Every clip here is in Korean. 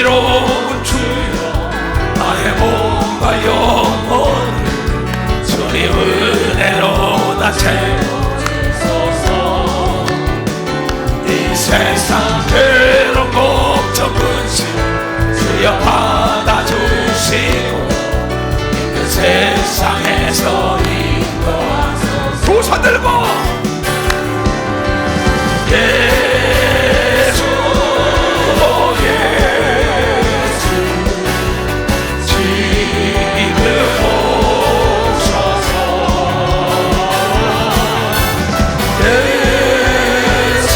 지혜로운 주여 나의 몸과 영혼을 주의 은혜로 다 채워주소서. 이 세상 괴로운 걱정 근심 주여 받아주시고 그 세상에서 인도하소서. 두 손 들고 예수 예수 지금 오셔서 예수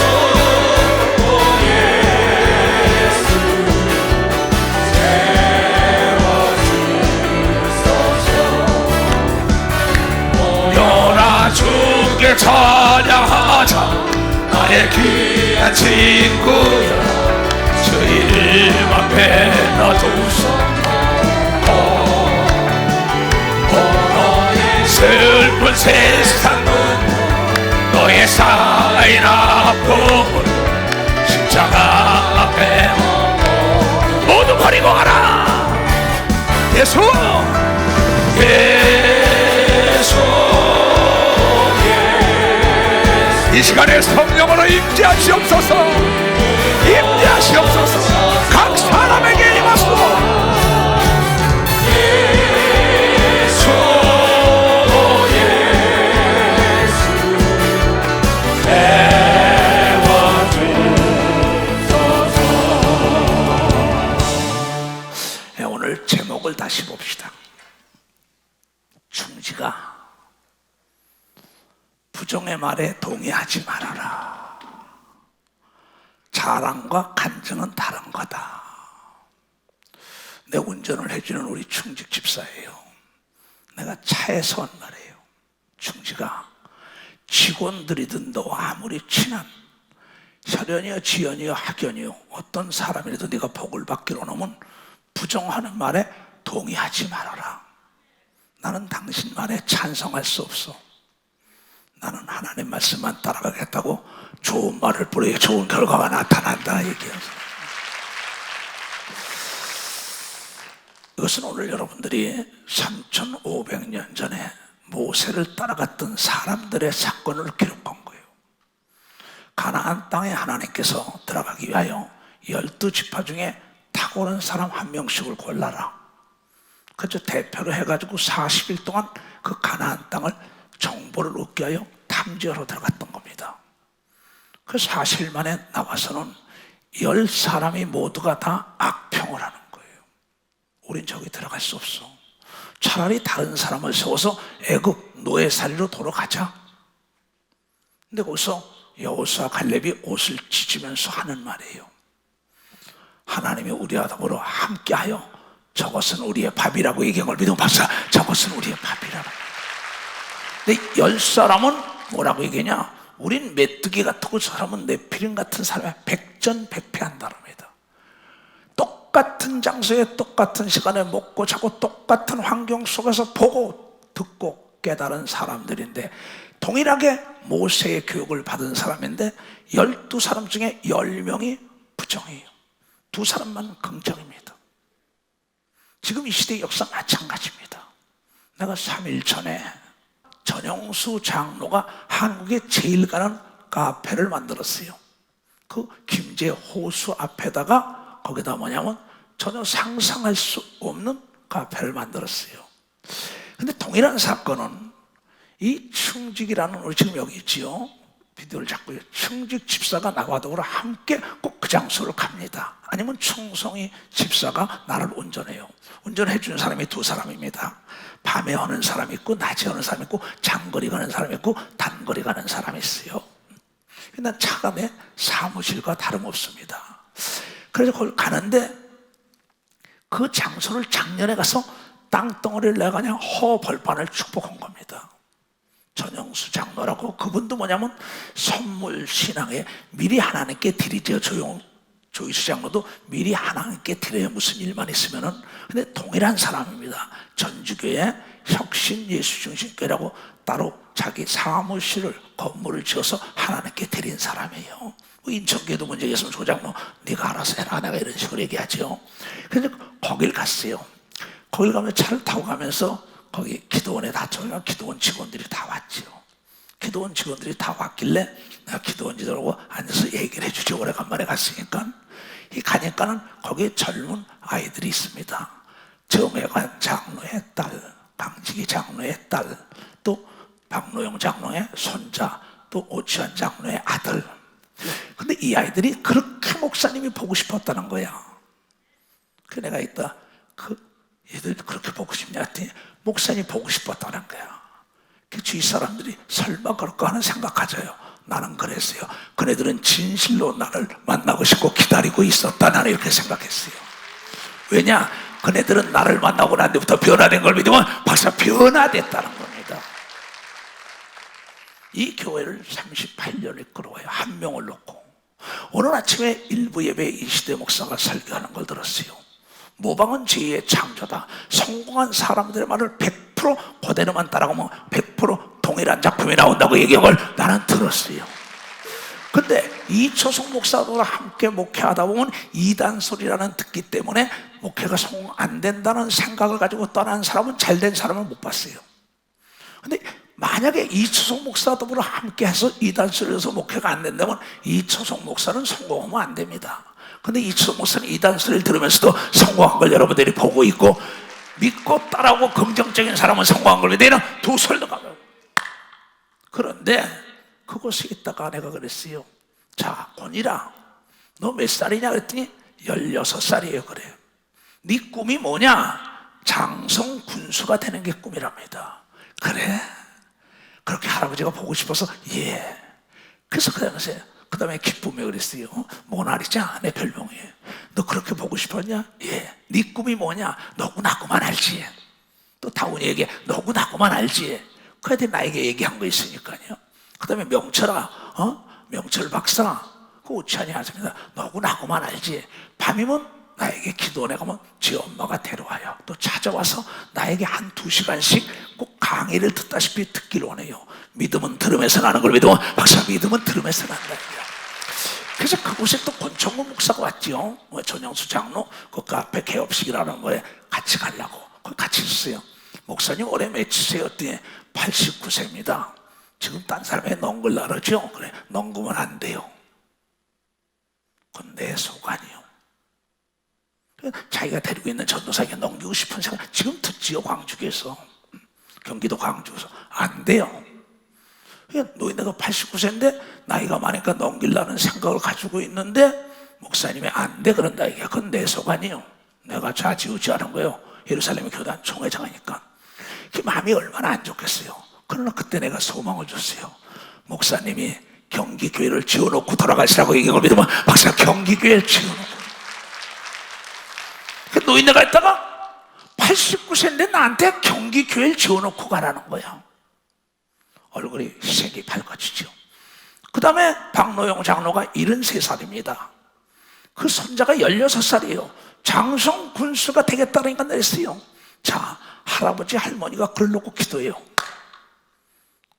예수 채워주소서. 모여라 주께 찬양하자 나의 귀한 친구야 주 이름 앞에 놔두소서. 너의 슬픈 세상 눈물 너의 쌓인 아픔을 십자가 앞에 모두 버리고 가라. 예수 예수 이 시간에 성령으로 임재하시옵소서. 임재하시옵소서. 각 사람에게 임하소서. 예수 예수 채워주소서. 오늘 제목을 다시 봅시다. 충지가 부정의 말에 동의하지 말아라. 자랑과 간증은 다른 거다. 내 운전을 해주는 우리 충직 집사예요. 내가 차에서 온 말이에요. 충지가 직원들이든 너와 아무리 친한 혈연이여 지연이여 학연이여 어떤 사람이라도 네가 복을 받기로 하면 부정하는 말에 동의하지 말아라. 나는 당신 말에 찬성할 수 없어. 나는 하나님 말씀만 따라가겠다고 좋은 말을 뿌리게 좋은 결과가 나타난다 얘기해서. 이것은 오늘 여러분들이 3500년 전에 모세를 따라갔던 사람들의 사건을 기록한 거예요. 가나안 땅에 하나님께서 들어가기 위하여 12지파 중에 탁월한 사람 한 명씩을 골라라. 그래서 대표로 해가지고 40일 동안 그 가나안 땅을 정보를 얻기 위하여 탐지하러 들어갔던 겁니다. 그 사실 만에 나와서는 10사람이 모두가 다 악평을 하는 거예요. 우린 저기 들어갈 수 없어. 차라리 다른 사람을 세워서 애굽 노예살이로 돌아가자. 근데 거기서 여호수아 갈렙이 옷을 찢으면서 하는 말이에요. 하나님이 우리와 더불어 함께하여 저것은 우리의 밥이라고 얘기한 걸 믿으면 박사 저것은 우리의 밥이라고. 근데 10사람은 뭐라고 얘기하냐? 우린 메뚜기 같고 그 사람은 네피림 같은 사람이 백전백패한다랍니다. 똑같은 장소에 똑같은 시간에 먹고 자고 똑같은 환경 속에서 보고 듣고 깨달은 사람들인데 동일하게 모세의 교육을 받은 사람인데 12사람 중에 10명이 부정이에요. 2사람만 긍정입니다. 지금 이 시대의 역사 마찬가지입니다. 내가 3일 전에 전영수 장로가 한국에 제일 가는 카페를 만들었어요. 그 김제 호수 앞에다가 거기다 뭐냐면 전혀 상상할 수 없는 카페를 만들었어요. 근데 동일한 사건은 이 충직이라는 우리 지금 여기 있지요. 비디오를 잡고 충직 집사가 나와 더불어 함께 꼭 그 장소를 갑니다. 아니면 충성이 집사가 나를 운전해요. 운전해 주는 사람이 2사람입니다. 밤에 하는 사람이 있고 낮에 하는 사람이 있고 장거리 가는 사람이 있고 단거리 가는 사람이 있어요. 난 차가 내 사무실과 다름없습니다. 그래서 거기 가는데 그 장소를 작년에 가서 땅덩어리를 내가 그냥 허벌판을 축복한 겁니다. 전영수 장로라고 그분도 뭐냐면 선물 신앙에 미리 하나님께 드리죠. 조이수 장로도 미리 하나님께 드려요. 무슨 일만 있으면은. 근데 동일한 사람입니다. 전주교회 혁신 예수중심교회라고 따로 자기 사무실을 건물을 지어서 하나님께 드린 사람이에요. 뭐 인천교회도 문제가 있으면 소장로 네가 알아서 해라 내가 이런 식으로 얘기하죠. 그래서 거길 갔어요. 거길 가면 차를 타고 가면서 거기 기도원에 닫혀서 기도원 직원들이 다 왔죠. 기도원 직원들이 다 왔길래 내가 기도원지들하고 앉아서 얘기를 해주지. 오래간만에 갔으니까. 가니까는 거기에 젊은 아이들이 있습니다. 정혜관 장로의 딸, 방직이 장로의 딸, 또 박노영 장로의 손자, 또 오치환 장로의 아들. 근데 이 아이들이 그렇게 목사님이 보고 싶었다는 거야. 그 내가 이따 얘들 그렇게 보고 싶냐 했더니 목사님이 보고 싶었다는 거야. 그 주위 사람들이 설마 그럴까 하는 생각하죠요. 나는 그랬어요. 그네들은 진실로 나를 만나고 싶고 기다리고 있었다. 나는 이렇게 생각했어요. 왜냐? 그네들은 나를 만나고 난 뒤부터 변화된 걸 믿으면 벌써 변화됐다는 겁니다. 이 교회를 38년을 이끌어와요. 한 명을 놓고. 오늘 아침에 일부 예배에 이시대 목사가 설교하는 걸 들었어요. 모방은 죄의 창조다. 성공한 사람들의 말을 100% 그대로만 따라가면 100% 동일한 작품이 나온다고 얘기한 걸 나는 들었어요. 근데 이초성 목사들과 함께 목회하다 보면 이단 소리라는 듣기 때문에 목회가 성공 안 된다는 생각을 가지고 떠난 사람은 잘된 사람을 못 봤어요. 근데 만약에 이초성 목사들과 함께 해서 이단 소리에서 목회가 안 된다면 이초성 목사는 성공하면 안 됩니다. 근데 이초성 목사는 이단 소리를 들으면서도 성공한 걸 여러분들이 보고 있고, 믿고 따라오고 긍정적인 사람은 성공한 걸 믿으면 두 손도 가요. 그런데 그곳에 있다가 내가 그랬어요. 자, 권이라 너 몇 살이냐 그랬더니 16살이에요. 그래요. 네 꿈이 뭐냐? 장성 군수가 되는 게 꿈이랍니다. 그래? 그렇게 할아버지가 보고 싶어서 예. 그래서 그 다음에 기쁨에 그랬어요. 모나리자 내 별명이에요. 너 그렇게 보고 싶었냐? 예. 네 꿈이 뭐냐? 너고 나고만 알지. 또 다운이 얘기해. 너고 나고만 알지. 그 애들이 나에게 얘기한 거 있으니까요. 그 다음에 명철아, 명철 박사, 그 오찬이 하십니다. 너고 나고만 알지. 밤이면 나에게 기도원에 가면 지 엄마가 데려와요. 또 찾아와서 나에게 한 2시간씩 꼭 강의를 듣다시피 듣기를 원해요. 믿음은 들음에서 나는 걸 믿으면 박사 믿음은 들음에서 난다. 그래서 그곳에 또 권총무 목사가 왔죠. 전영수 장로 그 카페 개업식이라는 거에 같이 가려고 거기 같이 있었어요. 목사님 올해 몇이세요? 89세입니다. 지금 딴 사람의 농글 나르죠? 그래, 농구면 안 돼요. 그건 내 소관이요. 자기가 데리고 있는 전도사에게 넘기고 싶은 생각 지금 듣지요. 광주에서, 경기도 광주에서 안 돼요. 노인네가 89세인데 나이가 많으니까 넘기려는 생각을 가지고 있는데 목사님이 안 돼 그런다. 이게 그건 내 소관이요. 내가 좌지우지하는 거예요. 예루살렘 교단 총회장이니까. 그 마음이 얼마나 안 좋겠어요. 그러나 그때 내가 소망을 줬어요. 목사님이 경기교회를 지어놓고 돌아가시라고 얘기한 걸 믿으면 박사 경기교회를 지어놓고. 그 노인네가 있다가 89세인데 나한테 경기교회를 지어놓고 가라는 거야. 얼굴이 색이 밝아지죠. 그 다음에 박노영 장로가 73살입니다. 그 손자가 16살이에요. 장성 군수가 되겠다니까 그랬어요. 자, 할아버지 할머니가 그걸 놓고 기도해요.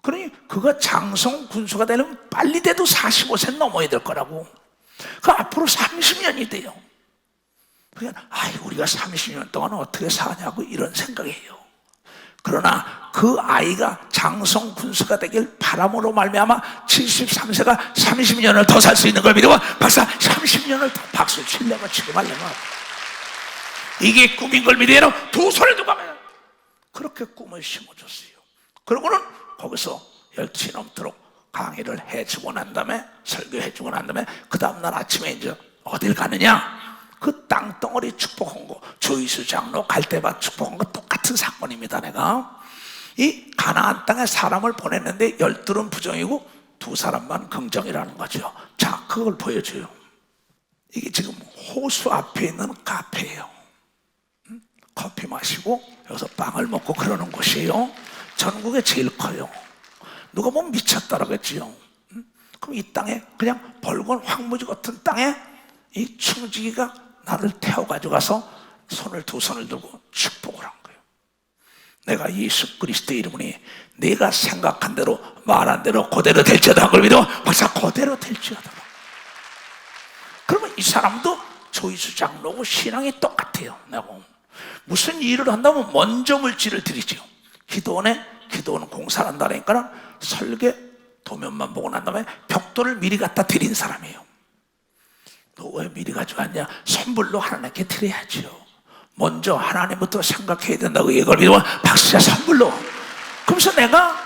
그러니 그가 장성 군수가 되려면 빨리 돼도 45세 넘어야 될 거라고. 그 앞으로 30년이 돼요. 그러니까 우리가 30년 동안 어떻게 사냐고 이런 생각이에요. 그러나 그 아이가 장성 군수가 되길 바람으로 말미암아 73세가 30년을 더 살 수 있는 걸 믿으면 박사 30년을 더 박수 치려면 지금 하려면 이게 꿈인 걸 믿으면 두 손에 두고 가면 그렇게 꿈을 심어줬어요. 그러고는 거기서 12시 넘도록 강의를 해주고 난 다음에 설교해주고 난 다음에 그 다음날 아침에 이제 어딜 가느냐? 그 땅덩어리 축복한 거, 조이수 장로 갈대밭 축복한 거 똑같은 사건입니다. 내가 이 가나안 땅에 사람을 보냈는데 12은 부정이고 2사람만 긍정이라는 거죠. 자, 그걸 보여줘요. 이게 지금 호수 앞에 있는 카페예요. 커피 마시고 여기서 빵을 먹고 그러는 곳이에요. 전국에 제일 커요. 누가 보면 미쳤다라고 했지요. 그럼 이 땅에 그냥 벌건 황무지 같은 땅에 이 충지기가 나를 태워가지고 가서 두 손을 들고 축복을 한 거예요. 내가 예수 그리스도의 이름으니 네가 생각한 대로 말한 대로 그대로 될지어다. 그걸 믿어 박사 그대로 될지어다. 그러면 이 사람도 조이수 장로고 신앙이 똑같아요. 내가 무슨 일을 한다면 먼저 물질을 드리죠. 기도원에 기도원 공사를 한다니까 설계 도면만 보고 난 다음에 벽돌을 미리 갖다 드린 사람이에요. 너 왜 미리 가져왔냐? 선물로 하나님께 드려야죠. 먼저 하나님부터 생각해야 된다고 이걸 믿으면 박수야 선물로. 그러면서 내가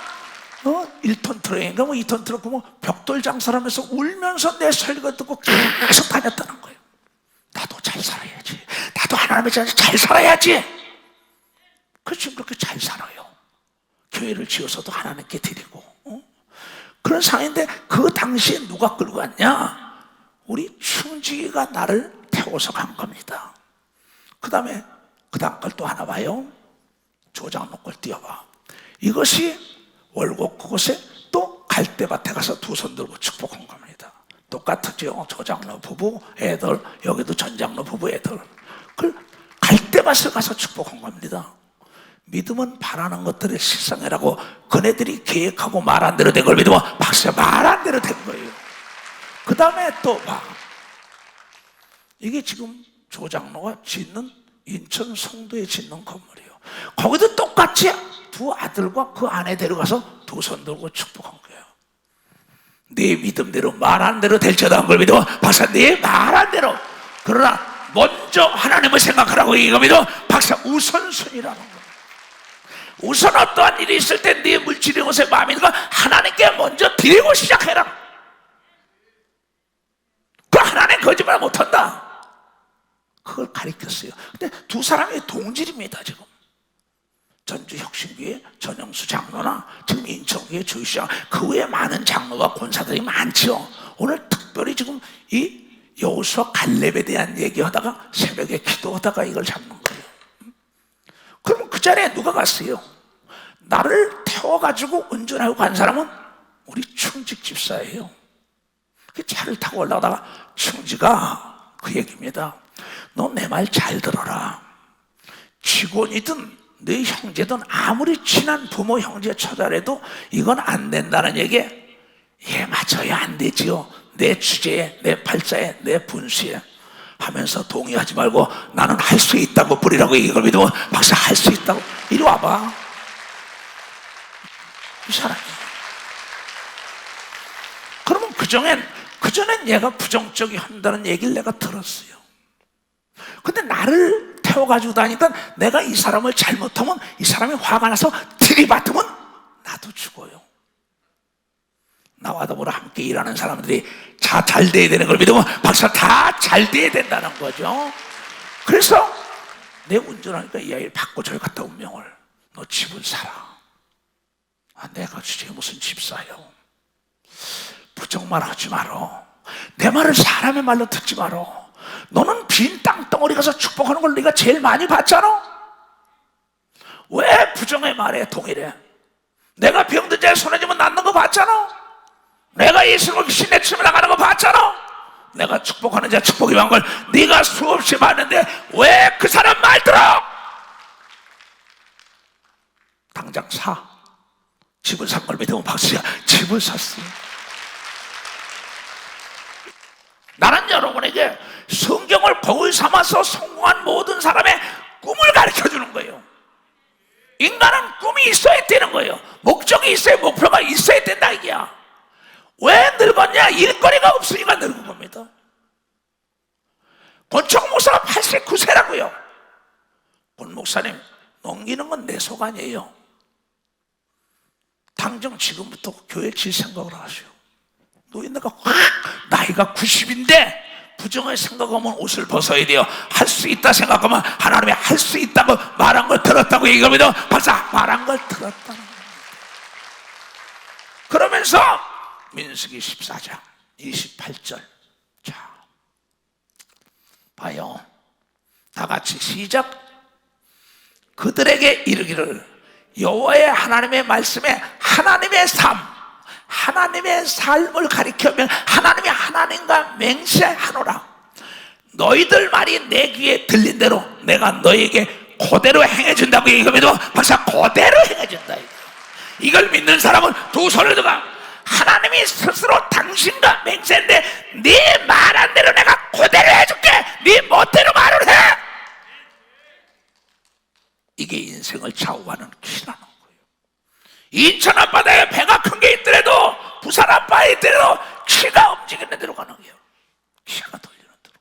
1톤 트럭인가 뭐 2톤 트럭 보면 벽돌 장사를 하면서 울면서 내 설교 듣고 계속 다녔다는 거예요. 나도 잘 살아야지. 나도 하나님의 자녀 잘 살아야지. 그래서 지금 그렇게 잘 살아요. 교회를 지어서도 하나님께 드리고 그런 상황인데 그 당시에 누가 끌고 갔냐? 우리 충지가 나를 태워서 간 겁니다. 그 다음에 그 다음 걸 또 하나 봐요. 조장로 걸 띄워봐. 이것이 월곡 그곳에 또 갈대밭에 가서 두 손 들고 축복한 겁니다. 똑같죠. 조장로 부부 애들, 여기도 전장로 부부 애들. 그 갈대밭을 가서 축복한 겁니다. 믿음은 바라는 것들을 실상이라고 그네들이 계획하고 말한 대로 된 걸 믿으면 박수야 말한 대로 된 거예요. 그 다음에 또 봐. 이게 지금 조장로가 짓는 인천 송도에 짓는 건물이에요. 거기도 똑같이 두 아들과 그 아내 데려가서 두 손 들고 축복한 거예요. 네 믿음대로 말한 대로 될지어다 한 걸 믿어 박사 네 말한 대로. 그러나 먼저 하나님을 생각하라고 이거 믿어 박사 우선순위라는 거예요. 우선 어떠한 일이 있을 때 네 물질의 것에 마음이 있는 거 하나님께 먼저 드리고 시작해라. 그 하나님 거짓말 못한다. 그걸 가르쳤어요. 근데 두 사람이 동질입니다. 지금 전주혁신교회 전영수 장로나 지금 인천교회 조이수 장로, 그 외에 많은 장로와 권사들이 많죠. 오늘 특별히 지금 이 여호수아 갈렙에 대한 얘기하다가 새벽에 기도하다가 이걸 잡는 거예요. 그러면 그 자리에 누가 갔어요? 나를 태워가지고 운전하고 간 사람은 우리 충직 집사예요. 그 차를 타고 올라가다가 충지가 그 얘기입니다. 너 내 말 잘 들어라. 직원이든 네 형제든 아무리 친한 부모 형제 처자라도 이건 안 된다는 얘기에 예 맞아요 안 되지요. 내 주제에 내 팔자에 내 분수에 하면서 동의하지 말고 나는 할 수 있다고 부리라고 이걸 믿으면 박사 할 수 있다고. 이리 와봐. 이 사람이 그러면 그전엔 얘가 부정적이 한다는 얘기를 내가 들었어요. 근데 나를 태워가지고 다니니까 내가 이 사람을 잘못하면 이 사람이 화가 나서 들이받으면 나도 죽어요. 나와 더불어 함께 일하는 사람들이 다 잘 돼야 되는 걸 믿으면 박사 다 잘 돼야 된다는 거죠. 그래서 내 운전하니까 이 아이를 받고 저기 갔다 운명을 너 집을 사라. 내가 주제 무슨 집 사요. 부정말 하지 마라. 내 말을 사람의 말로 듣지 마라. 너는 빈 땅덩어리 가서 축복하는 걸 네가 제일 많이 봤잖아. 왜 부정의 말에 동의래? 내가 병든 자의 손에 쥐면 낫는 거 봤잖아. 내가 예수님을 귀신 내치며 나가는 거 봤잖아. 내가 축복하는 자 축복이 많은 걸 네가 수없이 봤는데 왜 그 사람 말 들어? 당장 사. 집을 산 걸 믿으면 박수야. 집을 샀어. 나는 여러분에게 성경을 거울 삼아서 성공한 모든 사람의 꿈을 가르쳐주는 거예요. 인간은 꿈이 있어야 되는 거예요. 목적이 있어야 목표가 있어야 된다 이게야. 왜 늙었냐? 일거리가 없으니까 늙은 겁니다. 권총 목사가 89세라고요. 권 목사님 넘기는 건 내 속 아니에요. 당장 지금부터 교회 질 생각을 하시오. 노인네가 나이가 90인데 부정할 생각하면 옷을 벗어야 돼요. 할 수 있다 생각하면 하나님이 할 수 있다고 말한 걸 들었다고 얘기합니다. 박사 말한 걸 들었다는 겁니다. 그러면서 민수기 14장 28절 자 봐요. 다 같이 시작. 그들에게 이르기를 여호와의 하나님의 말씀에 하나님의 삶, 하나님의 삶을 가리켜면 하나님이 하나님과 맹세하노라. 너희들 말이 내 귀에 들린 대로 내가 너에게 그대로 행해준다고 얘기하면 박사 그대로 행해준다. 이걸 믿는 사람은 두 손을 들어 하나님이 스스로 당신과 맹세인데 네 말한 대로 내가 그대로 해줄게. 네 멋대로 말을 해. 이게 인생을 좌우하는 키라는 거예요. 인천 앞바다에 배가 큰 게 있더라도 부산 앞바다에 있더라도 키가 움직이는 대로 가는 거예요. 키가 돌리는 대로.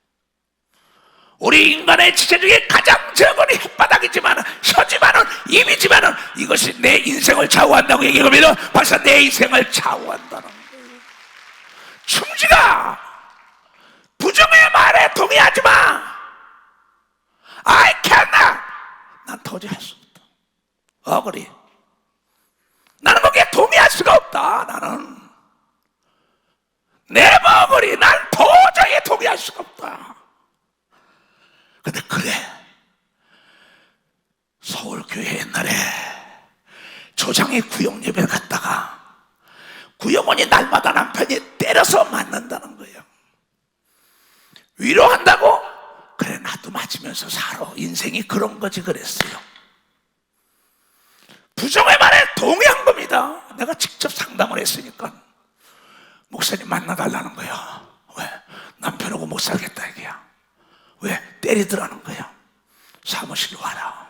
우리 인간의 지체 중에 가장 적은 혓바닥이지만 혀지만은 입이지만은 이것이 내 인생을 좌우한다고 얘기하면 벌써 내 인생을 좌우한다는 거예요. 충지가 부정의 말에 동의하지 마. I cannot. 난 도저히 할 수 없다. 어그리. 나는 거기에 동의할 수가 없다. 나는 내 어그리. 난 도저히 동의할 수가 없다. 근데 그래, 서울교회 옛날에 조장의 구역 예배를 갔다가 구역원이 날마다 남편이 때려서 맞는다는 거예요. 위로한다고? 그래, 나도 맞으면서 살아. 인생이 그런 거지 그랬어요. 부정의 말에 동의한 겁니다. 내가 직접 상담을 했으니까. 목사님 만나달라는 거야. 왜? 남편하고 못 살겠다 이게야. 왜? 때리더라는 거야. 사무실로 와라.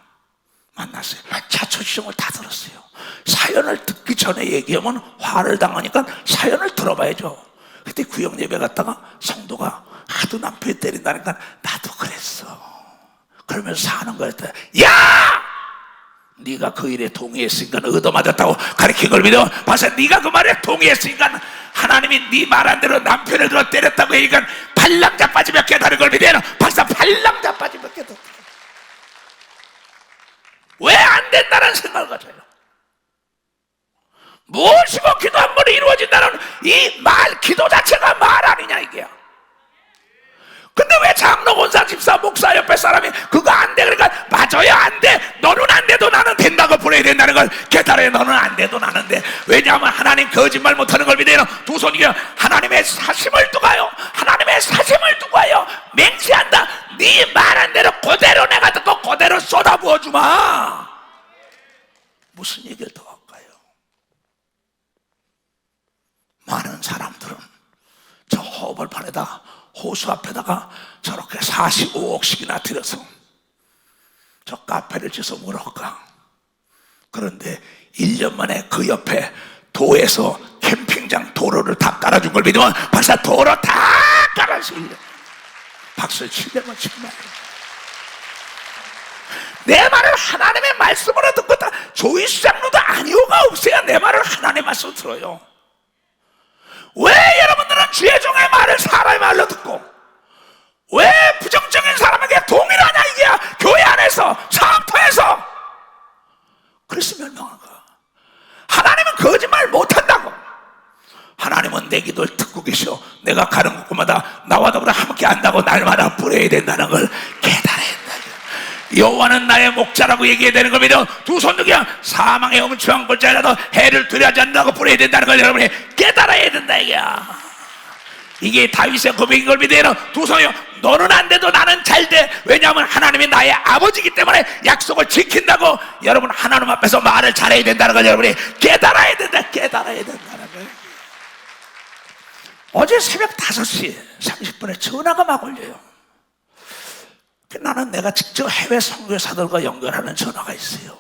만났어요. 자초지종을 다 들었어요. 사연을 듣기 전에 얘기하면 화를 당하니까 사연을 들어봐야죠. 그때 구역 예배 갔다가 성도가 하도 남편이 때린다니까 나도 그랬어. 그러면서 사는 거였다. 야! 네가 그 일에 동의했으니까 얻어맞았다고 가르친 걸 믿어. 봐서 네가 그 말에 동의했으니까 하나님이 네 말한 대로 남편을 들어 때렸다고 하니까 발랑자 빠지면 깨달은 걸 믿어. 박사 발랑자 빠지면 깨달은. 왜 안 된다는 생각을 가져요. 무엇이고 기도 한 번에 이루어진다는 이 말, 기도 자체가 말 아니냐 이게야. 근데 왜 장로, 권사, 집사, 목사 옆에 사람이 그거 안 돼? 그러니까 맞아요, 안 돼. 너는 안 돼도 나는 된다고 보내야 된다는 걸 깨달아요. 너는 안 돼도 나는 돼. 왜냐하면 하나님 거짓말 못하는 걸 믿어요. 두 손이 하나님의 사심을 두고요. 하나님의 사심을 두고요. 맹세한다. 네 말한 대로 그대로 내가 듣고 그대로 쏟아부어 주마. 무슨 얘기를 더 할까요? 많은 사람들은 저 허벌판에다 호수 앞에다가 저렇게 45억씩이나 들여서 저 카페를 지어서 물어가. 그런데 1년 만에 그 옆에 도에서 캠핑장 도로를 다 깔아준 걸 믿으면 벌써 도로 다 깔아서 1년. 박수를 치려면 정말 내 말을 하나님의 말씀으로 듣고 다 조이수장로도 아니오가 없어야 내 말을 하나님의 말씀으로 들어요. 왜 여러분들은 주의 종의 말을 사람의 말로 듣고 왜 부정적인 사람에게 동의를 하냐 이게야. 교회 안에서 사업터에서. 그래서 멸망한 거야. 하나님은 거짓말 못한다고. 하나님은 내 기도를 듣고 계셔. 내가 가는 곳마다 나와 더불어 함께 한다고 날마다 부려야 된다는 걸 깨달아야 된다. 여호와는 나의 목자라고 얘기해야 되는 겁니다. 두 손 들기야. 사망의 엄청한 골짜기라도 해를 두려워하지 않는다고 부려야 된다는 걸 여러분이 깨달아야 된다 이게야. 이게 다윗의 고백인 걸 믿어요. 두 손이요. 너는 안 돼도 나는 잘 돼. 왜냐하면 하나님이 나의 아버지이기 때문에 약속을 지킨다고. 여러분 하나님 앞에서 말을 잘해야 된다는 걸 여러분이 깨달아야 된다. 깨달아야 된다는 거예요. 어제 새벽 5시 30분에 전화가 막 올려요. 나는 내가 직접 해외 선교사들과 연결하는 전화가 있어요.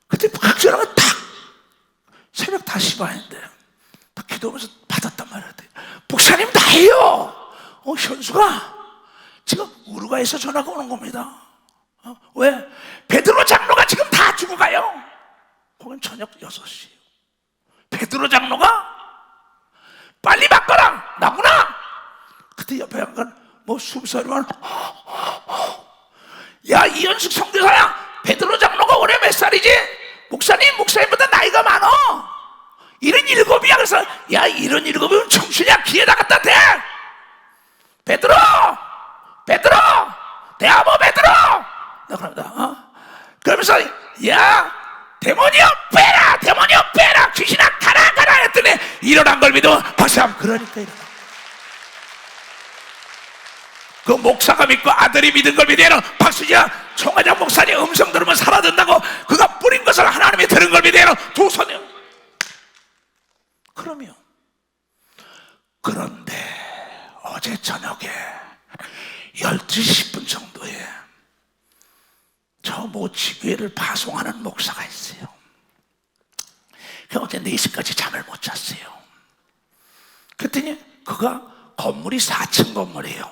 그때 막 전화가 딱 새벽 5시 반인데 딱 기도하면서 받았단 말이야. 목사님 나예요. 현수가 지금 우루과이에서 전화가 오는 겁니다. 왜? 베드로 장로가 지금 다 죽어가요. 거긴 저녁 6시. 베드로 장로가 빨리 바꿔라. 나구나. 그때 옆에 약간 뭐 숨소리만. 야 이현숙 선교사야. 베드로 장로가 올해 몇 살이지? 목사님보다 나이가 많어. 77이야. 그래서 야 77이면 청춘이야. 기회다 갖다 대. 베드로 대아모 베드로. 나 그럽니다. 그러면서 야 데모니어 빼라 귀신아 가라 했더니 일어난 걸 믿어. 박수 한번. 그러니까 일어나. 그 목사가 믿고 아들이 믿은 걸 믿어야 박수지야 총회장 목사님 음성 들으면 살아든다고 그가 뿌린 것을 하나님이 들은 걸 믿어야 두 손이요. 그런데 어제 저녁에 12시 10분 정도에 저 모치교회를 파송하는 목사가 있어요. 어제 4시까지 잠을 못 잤어요. 그랬더니 그가 건물이 4층 건물이에요.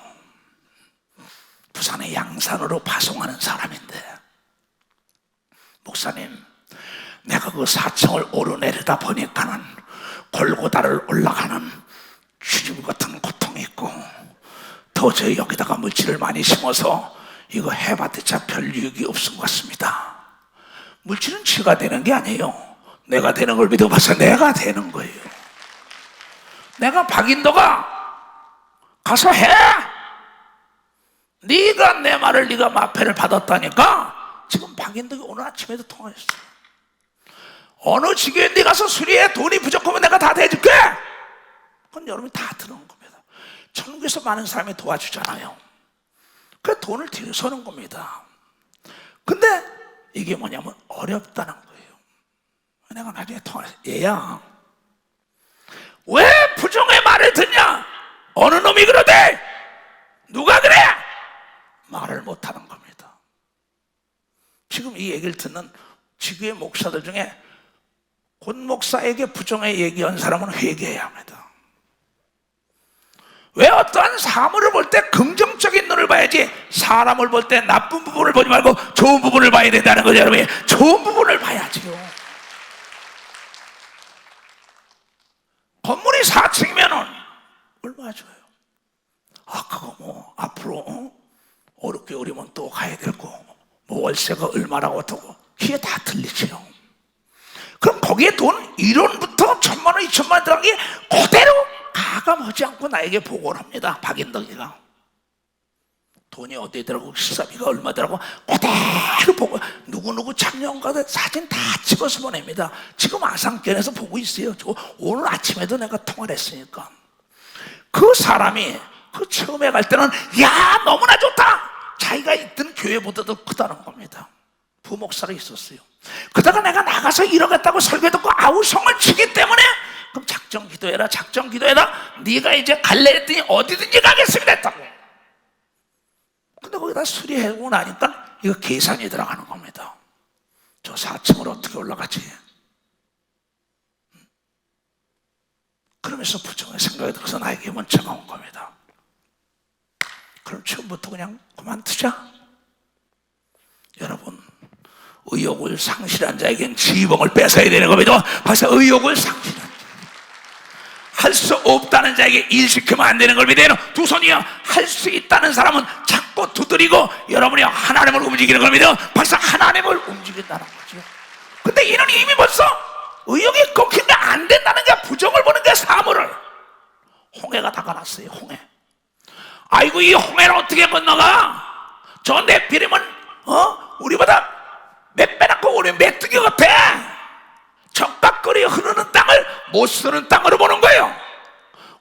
부산의 양산으로 파송하는 사람인데, 목사님, 내가 그 4층을 오르내리다 보니까는 골고다를 올라가는 주님 같은 고통이 있고, 도저히 여기다가 물질을 많이 심어서 이거 해봤자 별 유익이 없은 것 같습니다. 물질은 지가 되는 게 아니에요. 내가 되는 걸 믿어봐서 내가 되는 거예요. 내가 박인도가 가서 해. 네가 내 말을 네가 마패를 받았다니까. 지금 박인덕이 오늘 아침에도 통화했어. 어느 지교에 네 가서 수리해. 돈이 부족하면 내가 다 대줄게. 그건 여러분이 다 들은 겁니다. 천국에서 많은 사람이 도와주잖아요. 그 돈을 들여서는 겁니다. 근데 이게 뭐냐면 어렵다는 거예요. 내가 나중에 통화했어. 얘야, 왜 부정의 말을 듣냐? 어느 놈이 그러대? 누가 그래? 말을 못하는 겁니다. 지금 이 얘기를 듣는 지구의 목사들 중에 권 목사에게 부정의 얘기한 사람은 회개해야 합니다. 왜 어떠한 사물을 볼 때 긍정적인 눈을 봐야지 사람을 볼 때 나쁜 부분을 보지 말고 좋은 부분을 봐야 된다는 거죠. 여러분, 좋은 부분을 봐야지요. 건물이 4층이면은 얼마 줘요? 그거 뭐 앞으로 어렵게 어려면 또 가야 되고 뭐 월세가 얼마라고 하고 그게 다 틀리죠. 그럼 거기에 돈 1원부터 1,000만 원, 2,000만 원 들어간 게 그대로 가감하지 않고 나에게 보고를 합니다. 박인덕이가 돈이 어디에 들어가고 식사비가 얼마 들어가고 그대로 보고 누구누구 작년가도 사진 다 찍어서 보냅니다. 지금 아산견에서 보고 있어요. 오늘 아침에도 내가 통화를 했으니까. 그 사람이 그 처음에 갈 때는 야 너무나 좋다. 자기가 있던 교회보다도 크다는 겁니다. 부목사가 있었어요. 그러다가 내가 나가서 이러겠다고 설교 듣고 아우성을 치기 때문에 그럼 작정 기도해라, 작정 기도해라. 네가 이제 갈래 했더니 어디든지 가겠습니다 했다고. 근데 거기다 수리해고 나니까 이거 계산이 들어가는 겁니다. 저 4층을 어떻게 올라가지? 그러면서 부정의 생각이 들어서 나에게 문자가 온 겁니다. 그럼 처음부터 그냥 그만두자. 여러분, 의욕을 상실한 자에겐 지붕을 뺏어야 되는 겁니다. 벌써 의욕을 상실한 자, 할 수 없다는 자에게 일 시키면 안 되는 걸 믿어요. 두 손이요. 할 수 있다는 사람은 자꾸 두드리고 여러분이 하나님을 움직이는 걸 믿어. 벌써 하나님을 움직인다는 거죠. 근데 이는 이미 벌써 의욕이 꺾인 게 안 된다는 게 부정을 보는 게 사물을. 홍해가 다가났어요. 홍해. 아이고 이 홍해를 어떻게 건너가? 저 네피림은 우리보다 몇 배나 크고 우리 메뚜기 같아. 적각거리 흐르는 땅을 못 쓰는 땅으로 보는 거예요.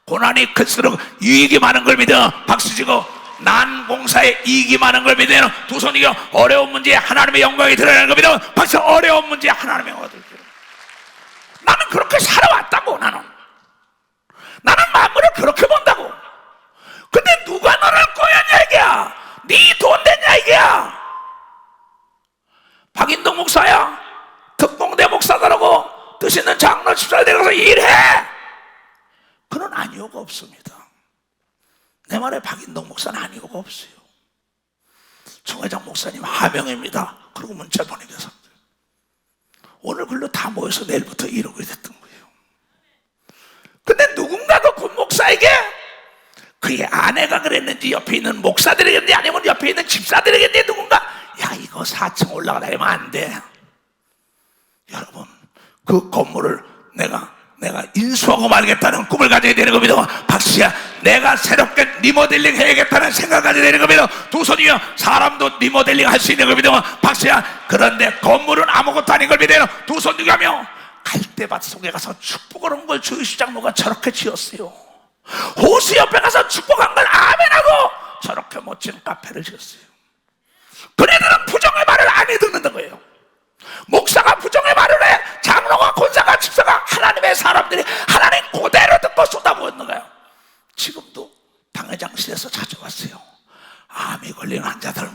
고난이 클수록 유익이 많은 걸 믿어. 박수치고 난 공사에 이익이 많은 걸 믿어요. 두 손이요. 어려운 문제에 하나님의 영광이 드러나는 걸 믿어. 박수. 어려운 문제에 하나님의 영광이 드러나는 걸. 나는 그렇게 살아왔다고. 나는 만물을 그렇게 본다고. 근데 누가 너를 꼬였냐 이게야. 네 돈 됐냐 이게야. 박인동 목사야, 특공대 목사다라고 뜻 있는 장로 집사에 내려가서 일해. 그런 아니오가 없습니다. 내 말에 박인동 목사는 아니오가 없어요. 총회장 목사님 하명입니다. 그리고 문자 보내면서 오늘 글로 다 모여서 내일부터 이러게 됐던 거예요. 근데 누군가가 그 목사에게 그의 아내가 그랬는지 옆에 있는 목사들에겠는지 아니면 옆에 있는 집사들에겠는지 누군가 야 이거 4층 올라가다 하면 안 돼. 여러분 그 건물을 내가 인수하고 말겠다는 꿈을 가져야 되는 겁니다. 박씨야, 내가 새롭게 리모델링 해야겠다는 생각을 가져야 되는 겁니다. 두 손이요. 사람도 리모델링 할 수 있는 겁니다. 박씨야, 그런데 건물은 아무것도 아닌 걸 믿어요. 두 손 누가며 갈대밭 속에 가서 축복을 한 걸 주의시 장로가 저렇게 지었어요. 호수 옆에 가서 축복한 걸 아멘하고 저렇게 멋진 카페를 지었어요. 그네들은 부정의 말을 안 듣는 거예요. 목사가 부정의 말을 해, 장로가, 권사가, 집사가, 하나님의 사람들이 하나님 그대로 듣고 쏟아부었는 거예요. 지금도 당회장실에서 찾아왔어요. 암이 걸린 환자들,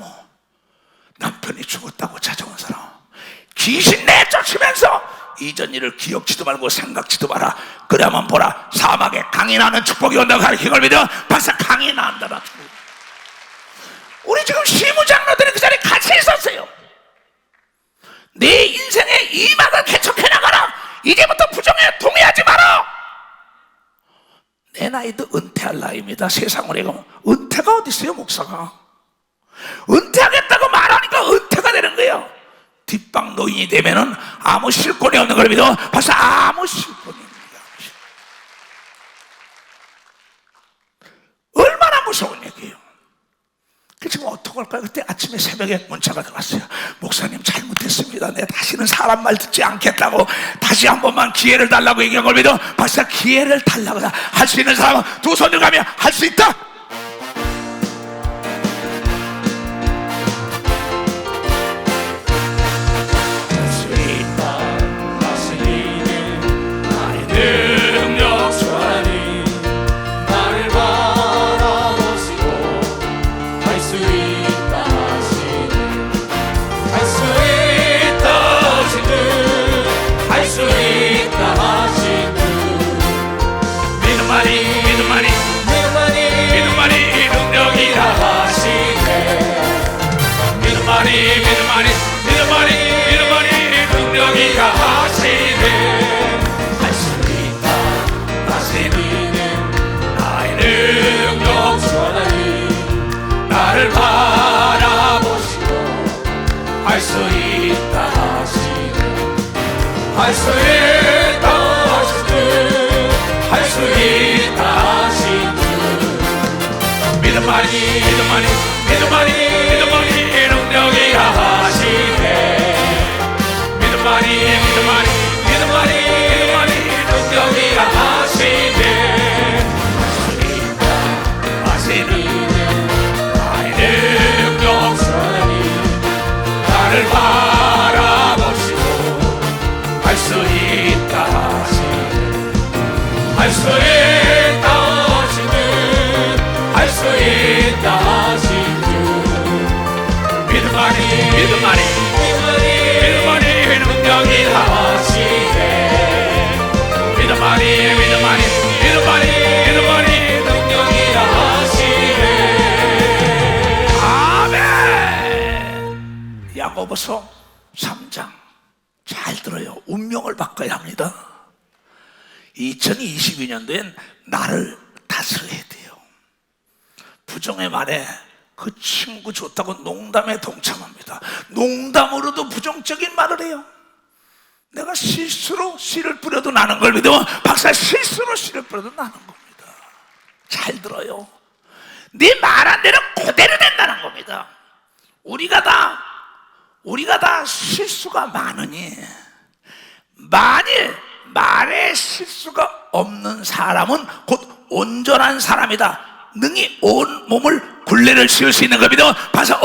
남편이 죽었다고 찾아온 사람, 귀신 내쫓으면서 이전 일을 기억지도 말고 생각지도 마라. 그래야만 보라, 사막에 강이 나는 축복이 온다고 가르친 걸 믿어. 벌써 강이 난다라. 우리 지금 시무장로들이 그 자리에 같이 있었어요. 내 인생의 이막을 개척해 나가라. 이제부터 부정에 동의하지 마라. 내 나이도 은퇴할 나이입니다. 세상으로 가면 은퇴가 어디 있어요? 목사가 은퇴하겠다고 말하니까 은퇴가 되는 거예요. 뒷방 노인이 되면은 아무 실권이 없는 걸 믿어. 벌써 아무 실권이 없습니다. 얼마나 무서운 얘기예요. 지금 어떡할까요? 그때 아침에 새벽에 문자가 들어왔어요. 목사님 잘못했습니다. 내가 다시는 사람 말 듣지 않겠다고 다시 한 번만 기회를 달라고 얘기한 걸 믿어. 벌써 기회를 달라고 할 수 있는 사람은 두 손을 가면 할 수 있다. 할 수 있다 하시는 할 수 있다 하시는 믿음만이 능력이라 하시네. 믿음만이 능력이라 하시네. 할 수 있다 하시는 나의 능력 주하나님 나를 바라보시고 할 수 있다 하시는 할 수 있다 하시는 할 수 있다 하시는 믿음만이 능력이라 하시네. 믿음만이 능력이라 하시네. 아멘. 야고보서 3장 잘 들어요. 운명을 바꿔야 합니다. 2022년도엔 나를 다스려야 돼요. 부정의 말에 그 친구 좋다고 농담에 동참합니다. 농담으로도 부정적인 말을 해요. 내가 실수로 씨를 뿌려도 나는 걸 믿으면 박사 실수로 씨를 뿌려도 나는 겁니다. 잘 들어요. 네 말한 대로 그대로 된다는 겁니다. 우리가 다 실수가 많으니 만일 말에 실수가 없는 사람은 곧 온전한 사람이다. 능히 온 몸을 굴레를 씌울 수 있는 겁니다. 봐서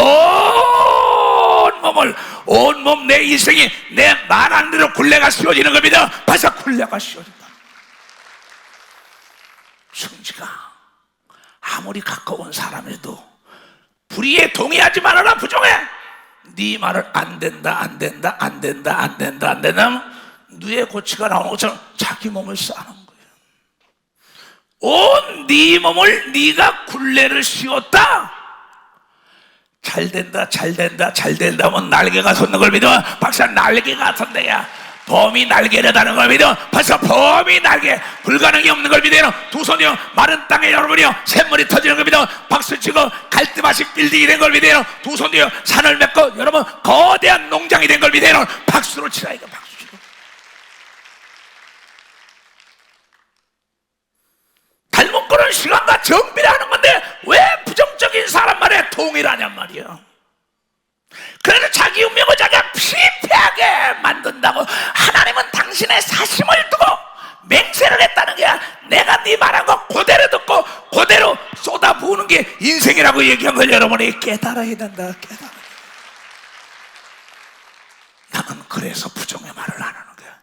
온 몸 내 인생이 내 말한 대로 굴레가 씌워지는 겁니다. 봐서 굴레가 씌워진다. 성지가 아무리 가까운 사람에도 불의에 동의하지 말아라. 부정해. 네 말을 안 된다 누에 고치가 나오는 것처럼 자기 몸을 싸는 거예요. 온 네 몸을 네가 굴레를 씌웠다. 잘 된다 하면 날개가 솟는 걸 믿어. 박사 날개가 솟는데야 범이 날개라다는 걸 믿어. 벌써 범이 날개 불가능이 없는 걸 믿어요. 두 손이요 마른 땅에 여러분이요 샘물이 터지는 걸 믿어. 박수 치고 갈대밭이 빌딩이 된 걸 믿어요. 두 손이요 산을 맺고 여러분 거대한 농장이 된 걸 믿어요. 박수로 치라 이거. 박수 치고 닮은 거는 시간과 정비를 하는 건데 왜 부정적인 사람 말에 동의하냔 말이야. 그래서 자기 운명을 자기가 피폐하게 만든다고. 하나님은 당신의 사심을 두고 맹세를 했다는 거야. 내가 네 말한 거 그대로 듣고 그대로 쏟아부어 부으는 게 인생이라고 얘기한 걸 여러분이 깨달아야 된다. 깨달아. 나는 그래서 부정의 말을 안 하는 거야.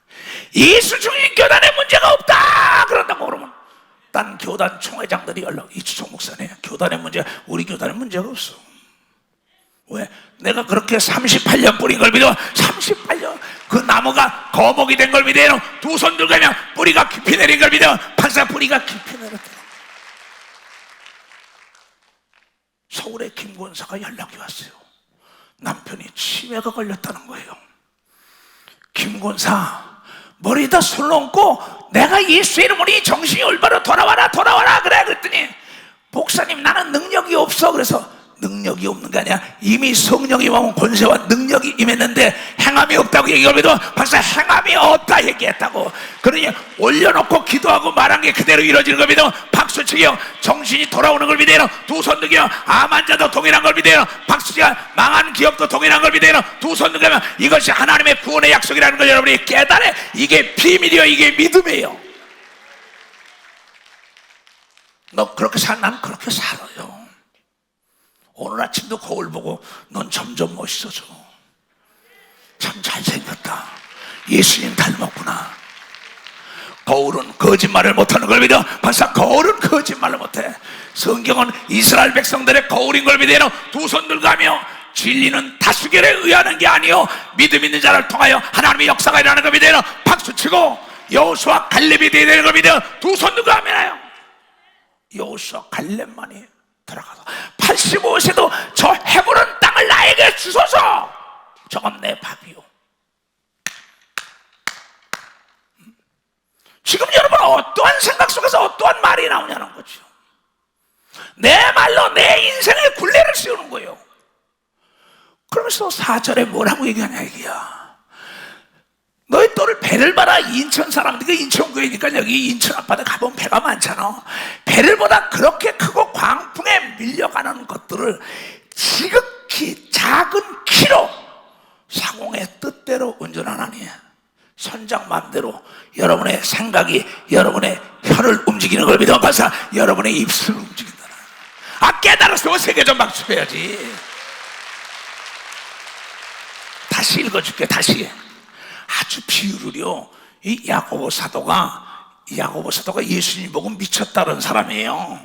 예수 중인 교단에 문제가 없다 그런다고 그러면 딴 교단 총회장들이 연락, 이주총 목사님 교단의 문제, 우리 교단에 문제가 없어. 왜? 내가 그렇게 38년 뿌린 걸 믿어. 38년 그 나무가 거목이 된 걸 믿어요. 두 손 들고 가면 뿌리가 깊이 내린 걸 믿어. 판사 뿌리가 깊이 내렸다. 서울의 김권사가 연락이 왔어요. 남편이 치매가 걸렸다는 거예요. 김권사 머리에다 손을 얹고 내가 예수의 이름으로 정신이 올바로 돌아와라 그래. 그랬더니 목사님 나는 능력이 없어. 그래서 능력이 없는 게 아니야. 이미 성령이 와온 권세와 능력이 임했는데 행함이 없다고 얘기하면서 박사 행함이 없다 얘기했다고. 그러니 올려놓고 기도하고 말한 게 그대로 이루어지는 겁니다. 박수치기요 정신이 돌아오는 걸 믿어요. 두 손 들기요 암 환자도 동일한 걸 믿어요. 박수치기가 망한 기업도 동일한 걸 믿어요. 두 손 들기면 이것이 하나님의 구원의 약속이라는 걸 여러분이 깨달아. 이게 비밀이요 이게 믿음이에요. 너 그렇게 난 그렇게 살아요. 오늘 아침도 거울 보고 넌 점점 멋있어져. 참 잘생겼다. 예수님 닮았구나. 거울은 거짓말을 못하는 걸 믿어. 박사 거울은 거짓말을 못해. 성경은 이스라엘 백성들의 거울인 걸 믿어요. 두 손 들고 하며 진리는 다수결에 의하는 게 아니요 믿음 있는 자를 통하여 하나님의 역사가 일어나는 걸 믿어요. 박수치고 여호수아 갈렙이 되어야 되는 걸 믿어요. 두 손 들고 하면요 여호수아 갈렙만이 들어가서 85세도 저 헤브론 땅을 나에게 주소서. 저건 내 밥이요. 지금 여러분 어떠한 생각 속에서 어떠한 말이 나오냐는 거죠. 내 말로 내 인생의 굴레를 씌우는 거예요. 그러면서 4절에 뭐라고 얘기하냐 이게야. 너희 또를 배를 봐라. 인천 사람들이 인천교회니까 여기 인천 앞바다 가보면 배가 많잖아. 배를 보다 그렇게 크고 광풍에 밀려가는 것들을 지극히 작은 키로 사공의 뜻대로 운전하나니 선장 마음대로 여러분의 생각이 여러분의 혀를 움직이는 걸 믿어 봐서 여러분의 입술을 움직인다. 깨달았으면 세계 좀 박수해야지. 다시 읽어줄게. 다시 아주 비유를요. 이 야고보 사도가 예수님 보고 미쳤다는 사람이에요.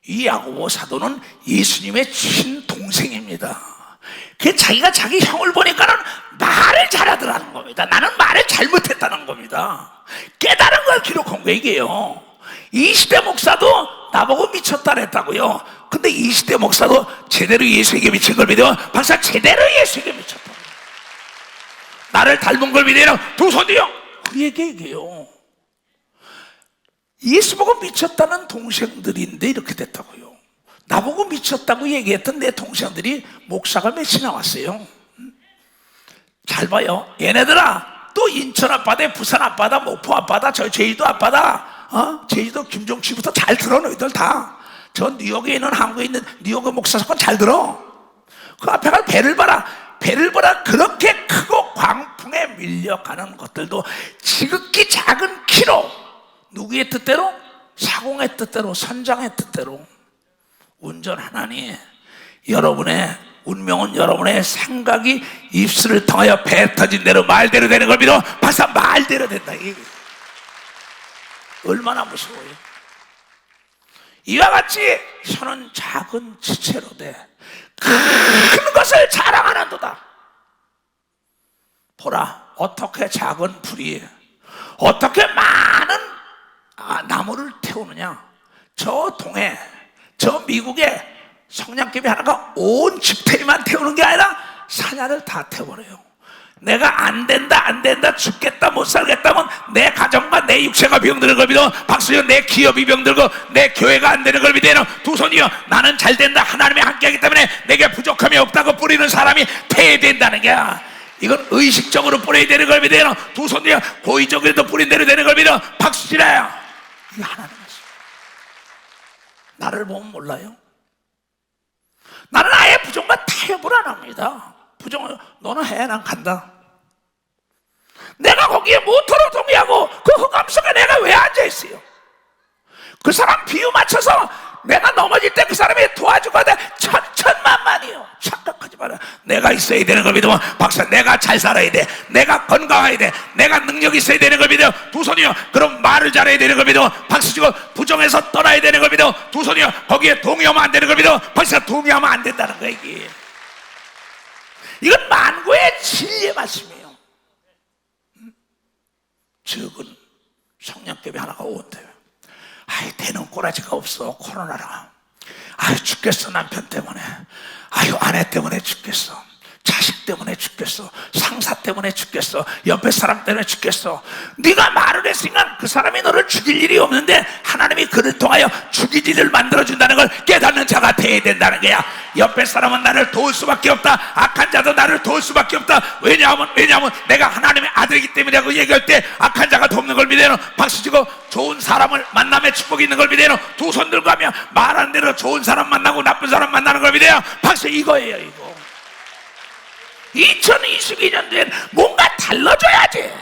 이 야고보 사도는 예수님의 친동생입니다. 그 자기가 자기 형을 보니까는 말을 잘하더라는 겁니다. 나는 말을 잘못했다는 겁니다. 깨달은 걸 기록한 거 이게요. 20대 목사도 나보고 미쳤다 그랬다고요. 근데 20대 목사도 제대로 예수에게 미친 걸 믿어. 박사 제대로 예수에게 미쳤다. 나를 닮은 걸 믿어요. 두 손이요. 그 얘기예요. 예수 보고 미쳤다는 동생들인데 이렇게 됐다고요. 나보고 미쳤다고 얘기했던 내 동생들이 목사가 몇이 나왔어요. 잘 봐요. 얘네들아 또 인천 앞바다, 부산 앞바다, 목포 앞바다, 저 제주도 앞바다, 제주도 김종치부터 잘 들어. 너희들 다. 저 뉴욕에 있는 한국에 있는 뉴욕 목사 사건 잘 들어. 그 앞에 갈 배를 봐라. 배를 보라. 그렇게 크고 광풍에 밀려가는 것들도 지극히 작은 키로 누구의 뜻대로? 사공의 뜻대로, 선장의 뜻대로 운전하나니 여러분의 운명은 여러분의 생각이 입술을 통하여 배 터진 대로 말대로 되는 걸 믿어. 박사 말대로 된다. 이게 얼마나 무서워요. 이와 같이 혀는 작은 지체로 돼 큰 것을 자랑하는도다. 보라 어떻게 작은 불이 어떻게 많은 나무를 태우느냐. 저 동해 저 미국에 성냥개비 하나가 온 집태리만 태우는 게 아니라 사냐를 다 태워버려요. 내가 안 된다 죽겠다 못 살겠다면 내 가정과 내 육체가 병드는 걸 믿어. 박수요. 내 기업이 병들고 내 교회가 안 되는 걸 믿어요. 두 손이요. 나는 잘 된다. 하나님이 함께하기 때문에 내게 부족함이 없다고 뿌리는 사람이 폐해된다는 게야. 이건 의식적으로 뿌려야 되는 걸 믿어요. 두 손이요. 고의적으로도 뿌린 대로 되는 걸 믿어. 박수 치라요. 이게 하나님 말씀. 나를 보면 몰라요. 나는 아예 부정과 타협을 안 합니다. 부정을 너는 해, 난 간다. 내가 거기에 모토로 동의하고 그 흑암 속에 내가 왜 앉아있어요? 그 사람 비유 맞춰서 내가 넘어질 때 그 사람이 도와주거든. 천만만이요. 착각하지 마라. 내가 있어야 되는 걸 믿으면 박사, 내가 잘 살아야 돼, 내가 건강해야 돼, 내가 능력이 있어야 되는 걸 믿어요. 두 손이요. 그럼 말을 잘해야 되는 걸 믿으면 박수 치고 부정해서 떠나야 되는 걸 믿어. 두 손이요. 거기에 동의하면 안 되는 걸 믿어. 박사, 동의하면 안 된다는 거야. 이건 만고의 진리의 말씀이에요. 적은 성령급이 하나가 온대요. 아이, 되는 꼬라지가 없어. 코로나라. 아유, 죽겠어. 남편 때문에. 아유, 아내 때문에 죽겠어. 자식 때문에 죽겠어. 상사 때문에 죽겠어. 옆에 사람 때문에 죽겠어. 네가 말을 했으니까 그 사람이 너를 죽일 일이 없는데 하나님이 그를 통하여 죽일 일을 만들어준다는 걸 깨닫는 자가 되어야 된다는 거야. 옆에 사람은 나를 도울 수밖에 없다. 악한 자도 나를 도울 수밖에 없다. 왜냐하면 내가 하나님의 아들이기 때문에 그 얘기할 때 악한 자가 돕는 걸 믿어요. 박수치고 좋은 사람을 만남의 축복이 있는 걸 믿어요. 두 손 들고 하면 말하는 대로 좋은 사람 만나고 나쁜 사람 만나는 걸 믿어요. 박수, 이거예요. 이거 2022년도엔 뭔가 달라져야지.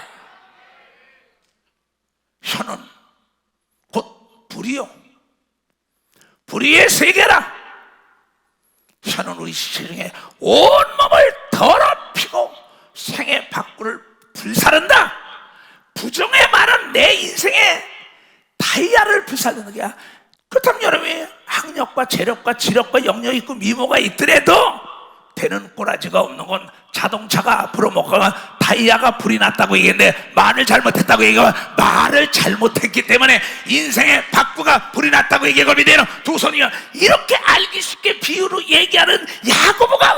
혀는 곧 불이요. 불의의 세계라. 혀는 우리 시중에 온몸을 더럽히고 생의 밖구를 불사른다. 부정의 말은 내 인생의 다이아를 불살르는 거야. 그렇다면 여러분이 학력과 재력과 지력과 영역이 있고 미모가 있더라도 되는 꼬라지가 없는 건 자동차가 앞으로 못 가면 타이어가 불이 났다고 얘기했는데 말을 잘못했다고 얘기하면 말을 잘못했기 때문에 인생의 바꾸가 불이 났다고 얘기하고 믿어요. 두 손이요. 이렇게 알기 쉽게 비유로 얘기하는 야고보가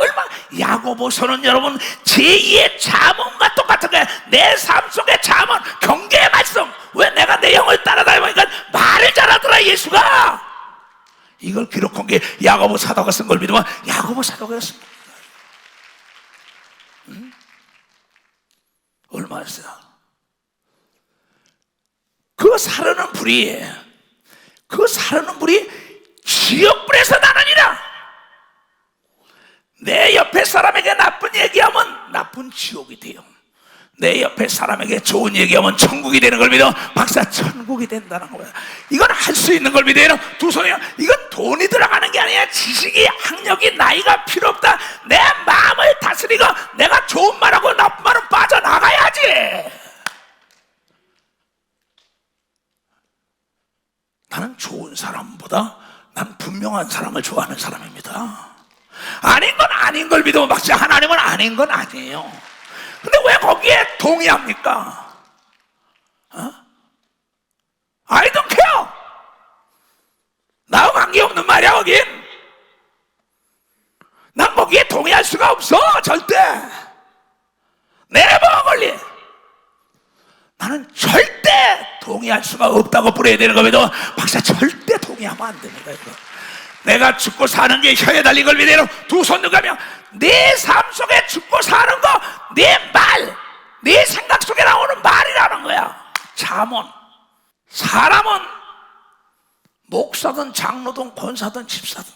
야고보서는 여러분 제2의 잠언과 똑같은 거야. 내 삶 속의 잠언, 경계의 말씀. 왜 내가 내 영을 따라다니니까 말을 잘하더라 예수가. 이걸 기록한 게 야고보 사도가 쓴 걸 믿으면 야고보 사도가 씁니다. 얼마나 있어요? 그 사르는 불이 지옥불에서 나느니라. 내 옆에 사람에게 나쁜 얘기하면 나쁜 지옥이 돼요. 내 옆에 사람에게 좋은 얘기하면 천국이 되는 걸 믿어. 박사, 천국이 된다는 거야. 이건 할 수 있는 걸 믿어요. 두 손이요. 이건 돈이 들어가는 게 아니야. 지식이, 학력이, 나이가 필요 없다. 내 마음을 다스리고 내가 좋은 말하고 나쁜 말은 빠져나가야지. 나는 좋은 사람보다 난 분명한 사람을 좋아하는 사람입니다. 아닌 건 아닌 걸 믿으면 박사, 하나님은 아닌 건 아니에요. 근데 왜 거기에 동의합니까? I don't care. 나하고 관계없는 말이야 거긴. 난 거기에 동의할 수가 없어. 절대. 내버 걸리. 나는 절대 동의할 수가 없다고 부려야 되는 겁니다. 박사, 절대 동의하면 안 됩니다. 이거. 내가 죽고 사는 게 혀에 달린 걸 믿어요. 두 손 들고 가면 내 삶 속에 죽고 사는 거, 내 말, 내 생각 속에 나오는 말이라는 거야. 잠언. 사람은 목사든 장로든 권사든 집사든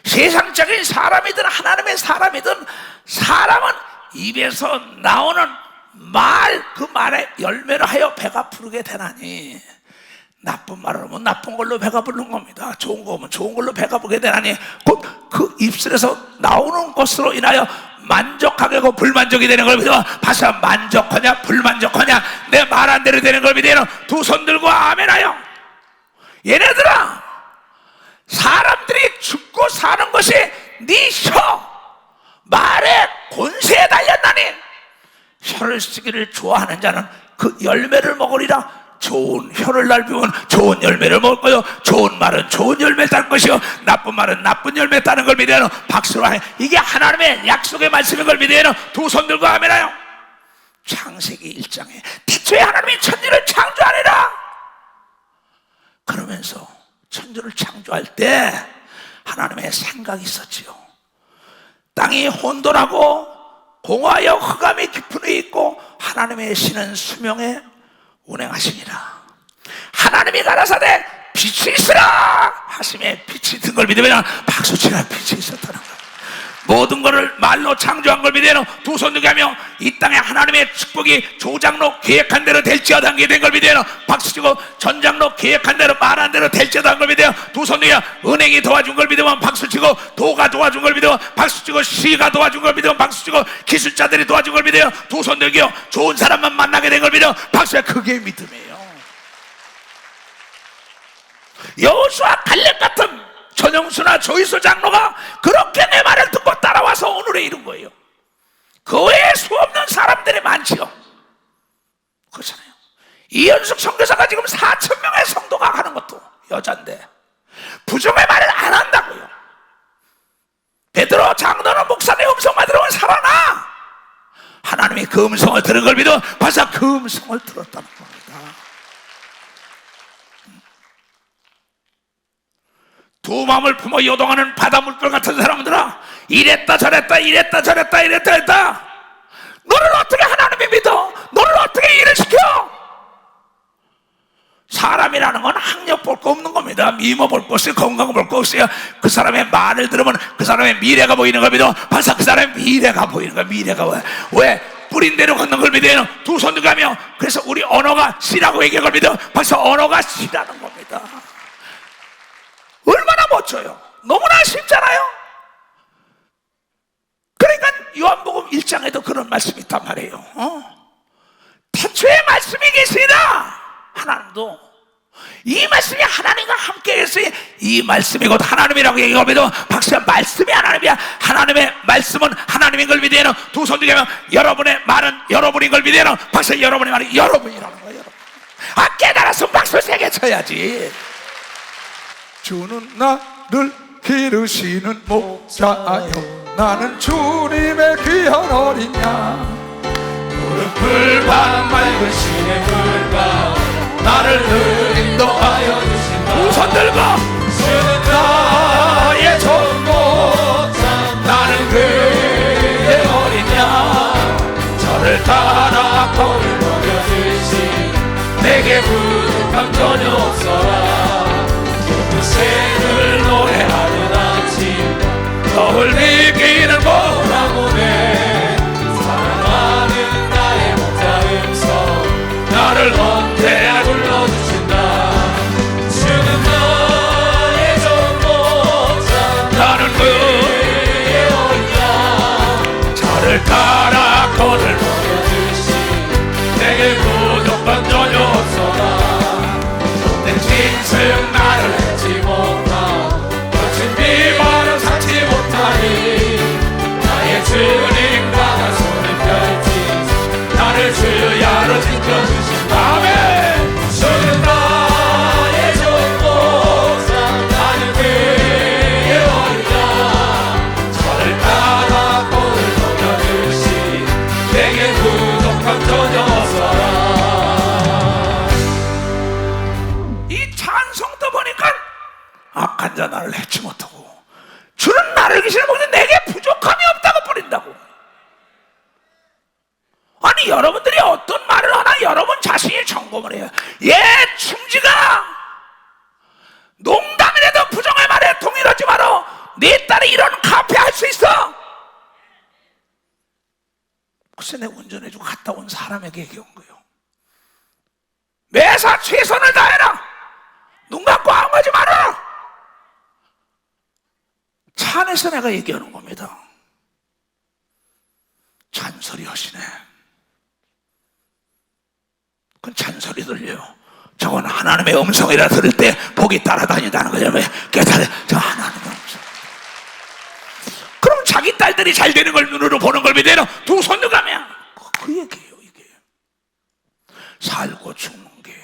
세상적인 사람이든 하나님의 사람이든 사람은 입에서 나오는 말, 그 말에 열매를 하여 배가 부르게 되나니. 나쁜 말을 하면 나쁜 걸로 배가 부르는 겁니다. 좋은 거 하면 좋은 걸로 배가 부르게 되나니 곧 그 입술에서 나오는 것으로 인하여 만족하게 하고 불만족이 되는 걸 믿어. 봐서 만족하냐 불만족하냐 내 말 안 대로 되는 걸 믿어. 두 손 들고 아멘하여. 얘네들아, 사람들이 죽고 사는 것이 네 혀 말의 권세에 달렸나니 혀를 쓰기를 좋아하는 자는 그 열매를 먹으리라. 좋은 혀를 날비우면 좋은 열매를 먹을 거요. 좋은 말은 좋은 열매 딸 것이요. 나쁜 말은 나쁜 열매 따는 걸 믿어요. 박수로 해. 이게 하나님의 약속의 말씀인 걸 믿어요. 두 손 들고 아멘하여. 창세기 1장에 태초에 하나님이 천지를 창조하리라. 그러면서 천지를 창조할 때 하나님의 생각이 있었지요. 땅이 혼돈하고 공하여 흑암이 깊은 데 있고 하나님의 신은 수명에 운행하시니라. 하나님이 가라사대 빛이 있으라 하심에 빛이 든 걸 믿으면 박수치라. 빛이 있었다는 거야. 모든 것을 말로 창조한 걸 믿어요. 두 손 들게 하며 이 땅에 하나님의 축복이 조장로 계획한 대로 될지어다 한 게 된 걸 믿어요. 박수치고 전장로 계획한 대로 말한 대로 될지어다 한 걸 믿어요. 두 손 들게 은행이 도와준 걸 믿으면 박수치고, 도가 도와준 걸 믿으면 박수치고, 시가 도와준 걸 믿으면 박수치고, 기술자들이 도와준 걸 믿어요. 두 손 들게요. 좋은 사람만 만나게 된 걸 믿어요. 박수야. 그게 믿음이에요. 여호수아 갈렙 같은 전영수나 조이수 장로가 그렇게 내 말을 듣고 따라와서 오늘에 이룬 거예요. 그 외에 수없는 사람들이 많지요. 그렇잖아요. 이현숙 선교사가 지금 4,000명의 성도가 가는 것도 여잔데 부정의 말을 안 한다고요. 베드로 장로는 목사님 음성만 들으면 살아나. 하나님이 그 음성을 들은 걸 믿어 벌써 그 음성을 들었다는 겁니다. 두 마음을 품어 요동하는 바다 물결 같은 사람들아, 이랬다 저랬다 이랬다 저랬다 이랬다 했다. 너를 어떻게 하나님이 믿어? 너를 어떻게 일을 시켜? 사람이라는 건 학력 볼 거 없는 겁니다. 미모 볼 거 없어요. 건강 볼 거 없어요. 그 사람의 말을 들으면 그 사람의 미래가 보이는 걸 믿어. 벌써 그 사람의 미래가 보이는 거야. 미래가 왜? 뿌린 대로 걷는 걸 믿어요. 두 손 들어가며 그래서 우리 언어가 씨라고 얘기한 걸 믿어. 벌써 언어가 씨라는 겁니다. 얼마나 멋져요. 너무나 쉽잖아요. 그러니까 요한복음 1장에도 그런 말씀이 있단 말이에요. 태초에 말씀이 계시다. 하나님도 이 말씀이 하나님과 함께 했으니 이 말씀이 곧 하나님이라고 얘기하면 박수야. 말씀이 하나님이야. 하나님의 말씀은 하나님인 걸 믿어요. 두 손 들게 하면 여러분의 말은 여러분인 걸 믿어요. 박수야. 여러분의 말이 여러분이라는 거예요. 여러분. 깨달았으면 박수 세게 쳐야지. 주는 나를 기르시는 목자요, 나는 주님의 귀한 어린 양. 무릎을 바람 맑은 신의 물가 나를 인도하여 주신다. 두 손 들고 주는 나의 좋은 목자 나는 그의 어린 양. 저를 따라 거울 먹여주시 내게 부족함 전혀 없어라. 생을 노래하는 아침 너를 느끼는 보라보네. 사랑하는 나의 목자 음성 나를 언제나 불러주신다. 주는 나의 좋은 목자 나는 그의 어린 양. 저를 따라 걸을 먹여주시 내게 부족한 전혀 없어라. 내 짐승 나를 해치 못하 거친 비바람 삼지 못하니 나의 주님 나가 손을 펼치 나를 주야로 지켜주신다. 아멘. 주는 나의 좋은 목자 나는 그의 어린 양. 저를 따라 꽃을 먹여주시 내게 부족함 전혀 없어라. 이 찬송도 보니까 악한 자 나를 해치 못하고 주는 나를 계시는 분이 내게 부족함이 없다고 뿌린다고. 아니 여러분들이 어떤 말을 하나 여러분 자신이 점검을 해요. 충지가 농담이라도 부정의 말에 동일하지 마라. 내 딸이 이런 카페 할 수 있어? 글쎄 내가 운전해주고 갔다 온 사람에게 얘기한 거예요. 매사 최선을 다해라. 눈 감고 아무 하지 말아라. 차 안에서 내가 얘기하는 겁니다. 잔소리 하시네. 그건 잔소리 들려요. 저건 하나님의 음성이라 들을 때 복이 따라다닌다는 거죠. 깨달아, 저 하나님의 음성. 그럼 자기 딸들이 잘 되는 걸 눈으로 보는 걸 믿어요. 두 손도 가면 그 얘기예요. 이게 살고 죽는 게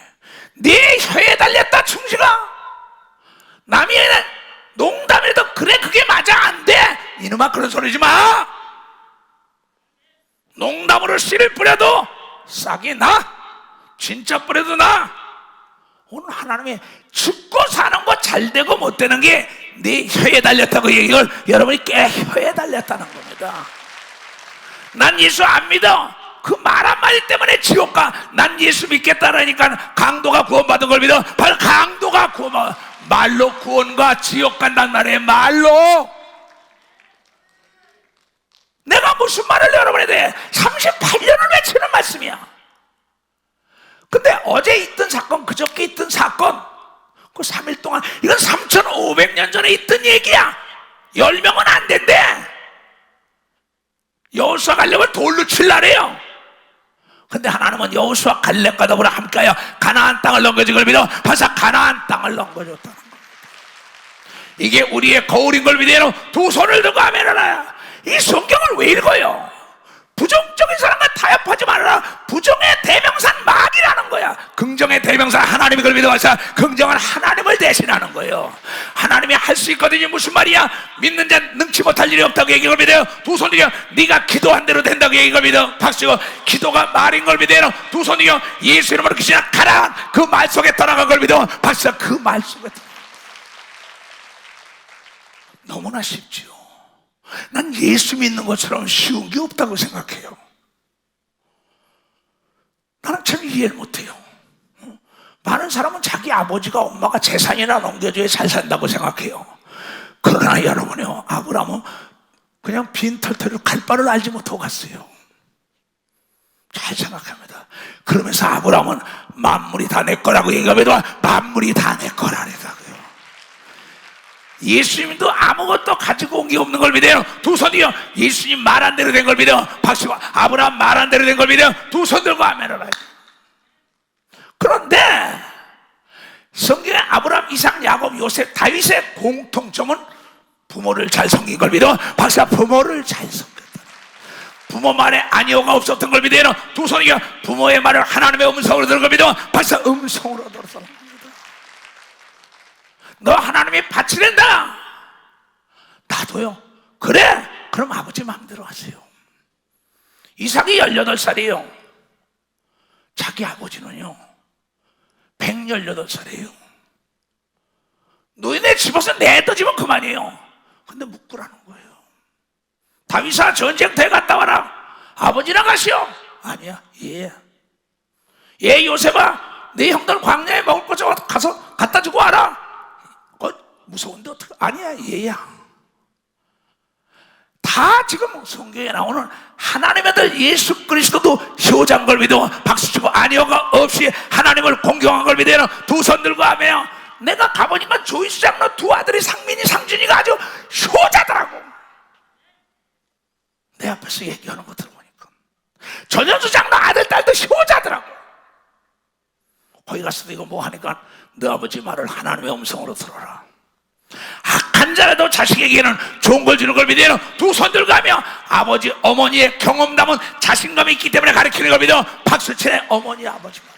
네 혀에 달렸다. 충지가 남이 농담해도 그래 그게 맞아 안 돼. 이놈아 그런 소리지 마. 농담으로 씨를 뿌려도 싹이 나. 진짜 뿌려도 나. 오늘 하나님이 죽고 사는 거 잘 되고 못 되는 게 네 혀에 달렸다고 얘기를 여러분이 꽤 혀에 달렸다는 겁니다. 난 예수 안 믿어. 그 말 한마디 때문에 지옥 가. 난 예수 믿겠다라니까 강도가 구원받은 걸 믿어. 바로 강도가 말로 구원과 지옥 간단 말이에요. 말로. 내가 무슨 말을 여러분에 대해 38년을 외치는 말씀이야. 근데 어제 있던 사건, 그저께 있던 사건, 그 3일 동안, 이건 3,500년 전에 있던 얘기야. 10명은 안 된대. 여호수아 갈렙을 돌로 칠라래요. 근데 하나님은 여호수아 갈렙과 더불어 함께하여 가나안 땅을 넘겨준 걸 믿어 바사 가나안 땅을 넘겨줬다는 겁니다. 이게 우리의 거울인 걸 믿어 두 손을 들고 아멘을 하라. 이 성경을 왜 읽어요? 부정적인 사람과 타협하지 말아라. 부정의 대명사는 마귀라는 거야. 긍정의 대명사 하나님이 그걸 믿어서 긍정은 하나님을 대신하는 거예요. 하나님이 할 수 있거든요. 무슨 말이야? 믿는 자 능치 못할 일이 없다고 얘기를 믿어요. 두 손 들여 네가 기도한 대로 된다고 얘기를 믿어. 박수고 기도가 말인 걸 믿어요. 두 손 들여 예수 이름으로 그냥 가라. 그 말 속에 떠나간 걸 믿어. 박수가 그 말 속에 너무나 쉽지요. 난 예수 믿는 것처럼 쉬운 게 없다고 생각해요. 나는 참 이해를 못해요. 많은 사람은 자기 아버지가 엄마가 재산이나 넘겨줘야 잘 산다고 생각해요. 그러나 여러분요, 아브라함은 그냥 빈털터리로 갈 바를 알지 못하고 갔어요. 잘 생각합니다. 그러면서 아브라함은 만물이 다 내 거라고 얘기하면 만물이 다 내 거라니까요. 예수님도 아무것도 가지고 온 게 없는 걸 믿어요. 두 손이요. 예수님 말한 대로 된 걸 믿어. 박수고 아브라함 말한 대로 된 걸 믿어. 두 손 들고 아멘을 하죠. 그런데 성경에 아브라함, 이삭, 야곱, 요셉, 다윗의 공통점은 부모를 잘 섬긴 걸 믿어. 박수가 부모를 잘 섬겼다. 부모 말에 아니오가 없었던 걸 믿어요. 두 손이요. 부모의 말을 하나님의 음성으로 들은 걸 믿어. 박수가 음성으로 들었어. 너 하나님이 바치랜다. 나도요. 그래? 그럼 아버지 마음대로 하세요. 이삭이 18살이에요. 자기 아버지는요 118살이에요. 너희네 집어서 내떠지면 그만이에요. 근데 묵으라는 거예요. 다윗아 전쟁터에 갔다 와라. 아버지랑 가시오. 아니야. 예 요셉아 네 형들 광야에 먹을 거 좀 가서 갖다 주고 와라. 무서운데 어떡해. 아니야. 얘야. 다 지금 성경에 나오는 하나님의 아들 예수 그리스도도 효자인 걸 믿어 박수치고 아니오가 없이 하나님을 공경한 걸 믿어 두 손 들고 하며 내가 가보니까 조이수 장로 두 아들이 상민이 상준이가 아주 효자더라고. 내 앞에서 얘기하는 거 들어보니까 전현수 장로 아들 딸도 효자더라고. 거기 가서도 이거 뭐 하니까 너 아버지 말을 하나님의 음성으로 들어라. 악한 자라도 자식에게는 좋은 걸 주는 걸 믿어요. 두 손 들고 하며 아버지 어머니의 경험 담은 자신감이 있기 때문에 가르치는 걸 믿어 박수치네. 어머니 아버지 말.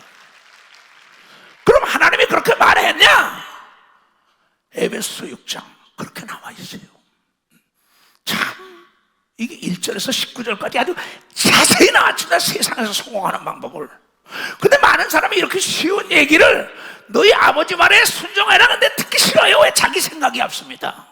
그럼 하나님이 그렇게 말했냐? 에베소 6장 그렇게 나와 있어요. 참 이게 1절에서 19절까지 아주 자세히 나왔습니다. 세상에서 성공하는 방법을. 근데 많은 사람이 이렇게 쉬운 얘기를 너희 아버지 말에 순종해라. 근데 듣기 싫어요. 왜? 자기 생각이 앞섭니다.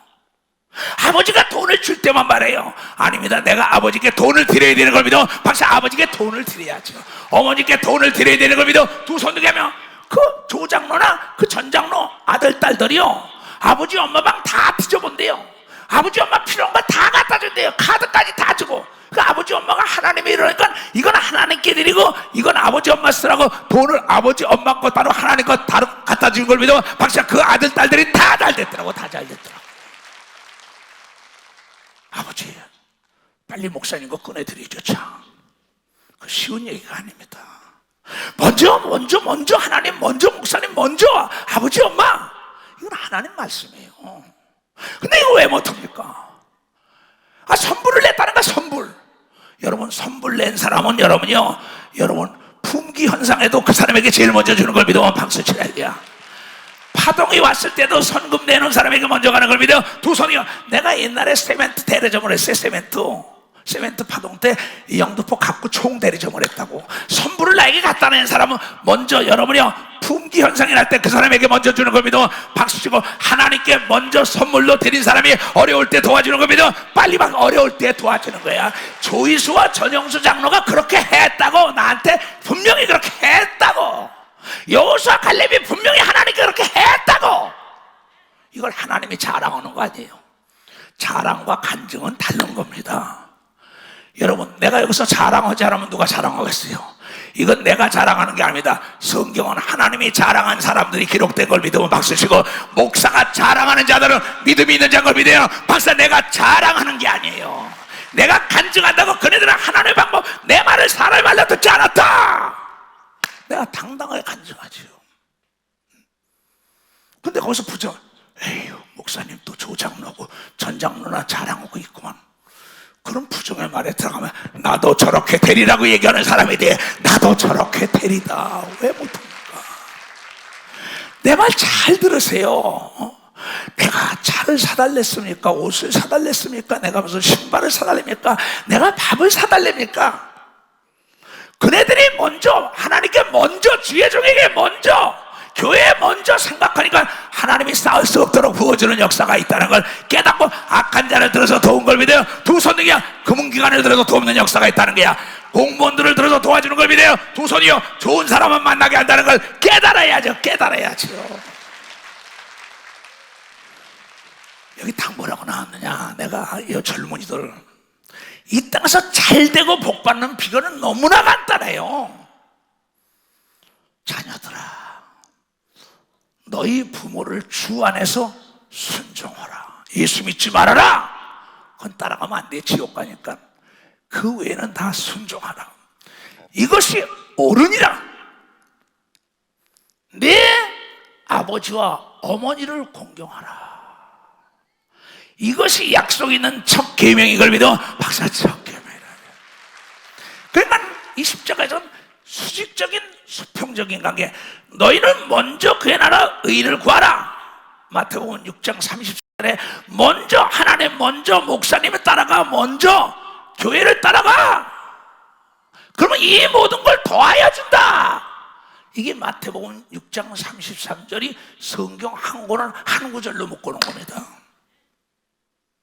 아버지가 돈을 줄 때만 말해요. 아닙니다. 내가 아버지께 돈을 드려야 되는 걸 믿어. 박사 아버지께 돈을 드려야죠. 어머니께 돈을 드려야 되는 걸 믿어. 두 손 들게 하면 그 조장로나 그 전장로 아들 딸들이요 아버지 엄마 방 다 뒤져본대요. 아버지 엄마 필요한 거 다 갖다 준대요. 카드까지 다 주고. 그 아버지 엄마가 하나님이 이러니까 이건 하나님께 드리고 이건 아버지 엄마 쓰라고 돈을 아버지 엄마 것 따로 하나님 것 따로 갖다 주는 걸 믿어. 박사 그 아들 딸들이 다 잘 됐더라고. 다 잘 됐더라고. 아버지 빨리 목사님 거 꺼내드리죠. 참 그 쉬운 얘기가 아닙니다. 먼저 하나님 먼저 목사님 먼저 아버지 엄마 이건 하나님 말씀이에요. 근데 이거 왜 못합니까? 선물을 냈다는가. 선물. 여러분 선물 낸 사람은 여러분이요 여러분 품귀 현상에도 그 사람에게 제일 먼저 주는 걸 믿으면 박수 쳐야 돼요. 파동이 왔을 때도 선금 내는 사람에게 먼저 가는 걸 믿어. 두 손이요. 내가 옛날에 세멘트 대리점을 했어요. 세멘트 파동 때 영등포 갑구 총 대리점을 했다고. 선물을 나에게 갖다 낸 사람은 먼저 여러분이요 품귀 현상이 날 때 그 사람에게 먼저 주는 걸 믿어. 박수치고 하나님께 먼저 선물로 드린 사람이 어려울 때 도와주는 걸 믿어. 빨리 막 어려울 때 도와주는 거야. 조이수와 전영수 장로가 그렇게 했다고. 나한테 분명히 그렇게 했다고. 여호수아 갈렙이 분명히 하나님께 그렇게 했다고. 이걸 하나님이 자랑하는 거 아니에요. 자랑과 간증은 다른 겁니다. 여러분, 내가 여기서 자랑하지 않으면 누가 자랑하겠어요? 이건 내가 자랑하는 게 아닙니다. 성경은 하나님이 자랑한 사람들이 기록된 걸 믿으면 박수 치고, 목사가 자랑하는 자들은 믿음이 있는 자인 걸 믿어요. 박사, 내가 자랑하는 게 아니에요. 내가 간증한다고 그네들은 하나님의 방법, 내 말을 사람의 말로 듣지 않았다. 내가 당당하게 간증하지요. 근데 거기서 부정, 에휴, 목사님 또 조장로고 전장로나 자랑하고 있구만. 그런 부정의 말에 들어가면 나도 저렇게 되리라고 얘기하는 사람에 대해 나도 저렇게 되리다. 왜 못합니까? 내 말 잘 들으세요. 내가 차를 사달랬습니까? 옷을 사달랬습니까? 내가 무슨 신발을 사달랍니까? 내가 밥을 사달랍니까? 그네들이 먼저 하나님께 먼저, 지혜종에게 먼저, 교회에 먼저 생각하니까 하나님이 싸울 수 없도록 부어주는 역사가 있다는 걸 깨닫고, 악한 자를 들어서 도운 걸 믿어요. 두 손이야 금은기관을 들어서 돕는 역사가 있다는 거야. 공무원들을 들어서 도와주는 걸 믿어요. 두 손이요 좋은 사람만 만나게 한다는 걸 깨달아야죠. 여기 다 뭐라고 나왔느냐. 내가 이 젊은이들 이 땅에서 잘되고 복받는 비결은 너무나 간단해요. 자녀들아, 너희 부모를 주 안에서 순종하라. 예수 믿지 말아라. 그건 따라가면 안 돼. 지옥 가니까. 그 외에는 다 순종하라. 이것이 옳으니라. 내 아버지와 어머니를 공경하라. 이것이 약속 있는 첫 계명인 걸 믿어. 박사, 첫 계명이라. 그러니까 이 십자가에서는 수직적인 수평적인 관계. 너희는 먼저 그의 나라 의를 구하라. 마태복음 6장 30절에 먼저 하나님, 먼저 목사님을 따라가, 먼저 교회를 따라가. 그러면 이 모든 걸 더하여 준다. 이게 마태복음 6장 33절이 성경 한 권을 한 구절로 묶어놓은 겁니다.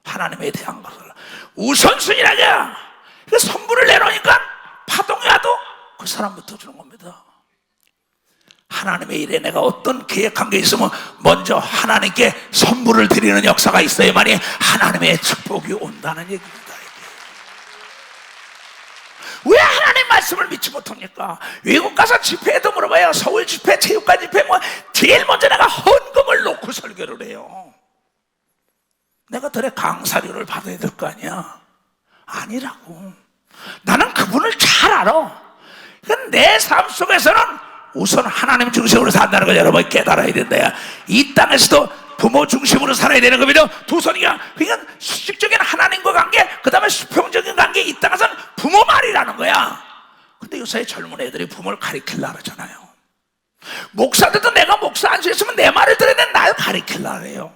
하나님에 대한 것을 우선순위라냐. 선물을 내놓으니까 파동이 와도 그 사람부터 주는 겁니다. 하나님의 일에 내가 어떤 계획한 게 있으면 먼저 하나님께 선물을 드리는 역사가 있어야만이 하나님의 축복이 온다는 얘기입니다. 왜 하나님 말씀을 믿지 못합니까? 외국 가서 집회에도 물어봐요. 서울 집회, 체육관 집회, 뭐 제일 먼저 내가 헌금을 놓고 설교를 해요. 내가 들에 강사료를 받아야 될 거 아니야? 아니라고. 나는 그분을 잘 알아. 내 삶 속에서는 우선 하나님 중심으로 산다는 걸 여러분이 깨달아야 된다. 이 땅에서도 부모 중심으로 살아야 되는 겁니다. 두 손이야. 그러니까 수직적인 하나님과 관계, 그 다음에 수평적인 관계. 이 땅에서는 부모 말이라는 거야. 근데 요새 젊은 애들이 부모를 가리키려고 하잖아요. 목사들도 내가 목사 안 쓰였으면 내 말을 들어야 되는 날 가리키려고 해요.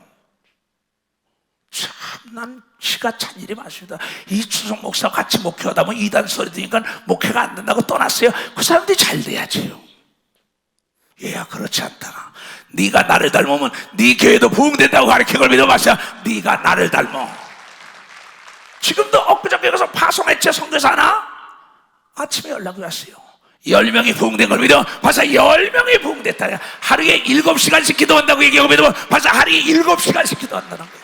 참, 난 시가 찬 일이 많습니다. 이추석 목사 같이 목회하다 보면 이단 소리 들으니까 목회가 안 된다고 떠났어요. 그 사람들이 잘 돼야지요. 얘야, 그렇지 않다. 네가 나를 닮으면 네 교회도 부흥된다고 가르친 걸 믿어봤어. 네가 나를 닮아. 지금도 엊그저께 가서 파송했죠. 선교사 하나 아침에 연락이 왔어요. 10명이 부흥된 걸 믿어. 벌써 10명이 부흥됐다. 하루에 7시간씩 기도한다고 얘기하고 믿으면 벌써 하루에 7시간씩 기도한다는 거예요.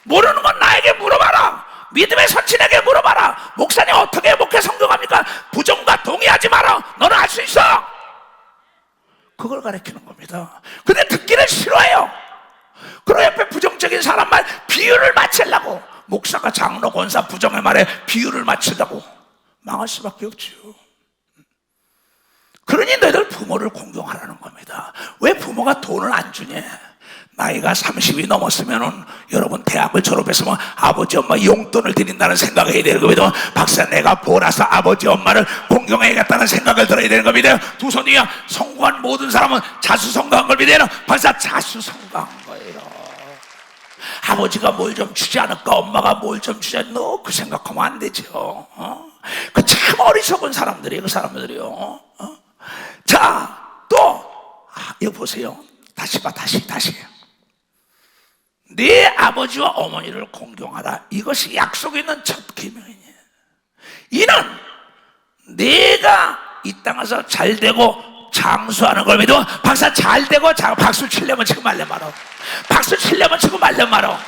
모르는 건 나에게 물어봐라. 믿음의 선친에게 물어봐라. 목사님 어떻게 목회 성공합니까? 부정과 동의하지 마라. 너는 할 수 있어. 그걸 가르치는 겁니다. 근데 듣기를 싫어해요. 그리고 옆에 부정적인 사람 말 비유를 맞추려고, 목사가 장로 권사 부정의 말에 비유를 맞추려고 망할 수밖에 없지요. 그러니 너희들 부모를 공경하라는 겁니다. 왜 부모가 돈을 안 주냐? 나이가 30이 넘었으면은 여러분 대학을 졸업했으면 아버지 엄마 용돈을 드린다는 생각을 해야 되는 겁니다. 박사, 내가 보라서 아버지 엄마를 공경해야겠다는 생각을 들어야 되는 겁니다. 두 손이야. 성공한 모든 사람은 자수성가한 걸 믿어요. 박사, 자수성가한 거예요. 아버지가 뭘 좀 주지 않을까, 엄마가 뭘 좀 주지 않을까, 너 그 생각하면 안 되죠. 그 참 어리석은 사람들이에요. 그 사람들이요. 자, 또 이거 보세요. 다시 봐, 다시. 네 아버지와 어머니를 공경하라. 이것이 약속 있는 첫 계명이니. 이는 내가 이 땅에서 잘되고 장수하는 걸 믿어. 박사, 잘되고 박수 치려면 지금 말려 말어. 박수 치려면 지금 말려 말어.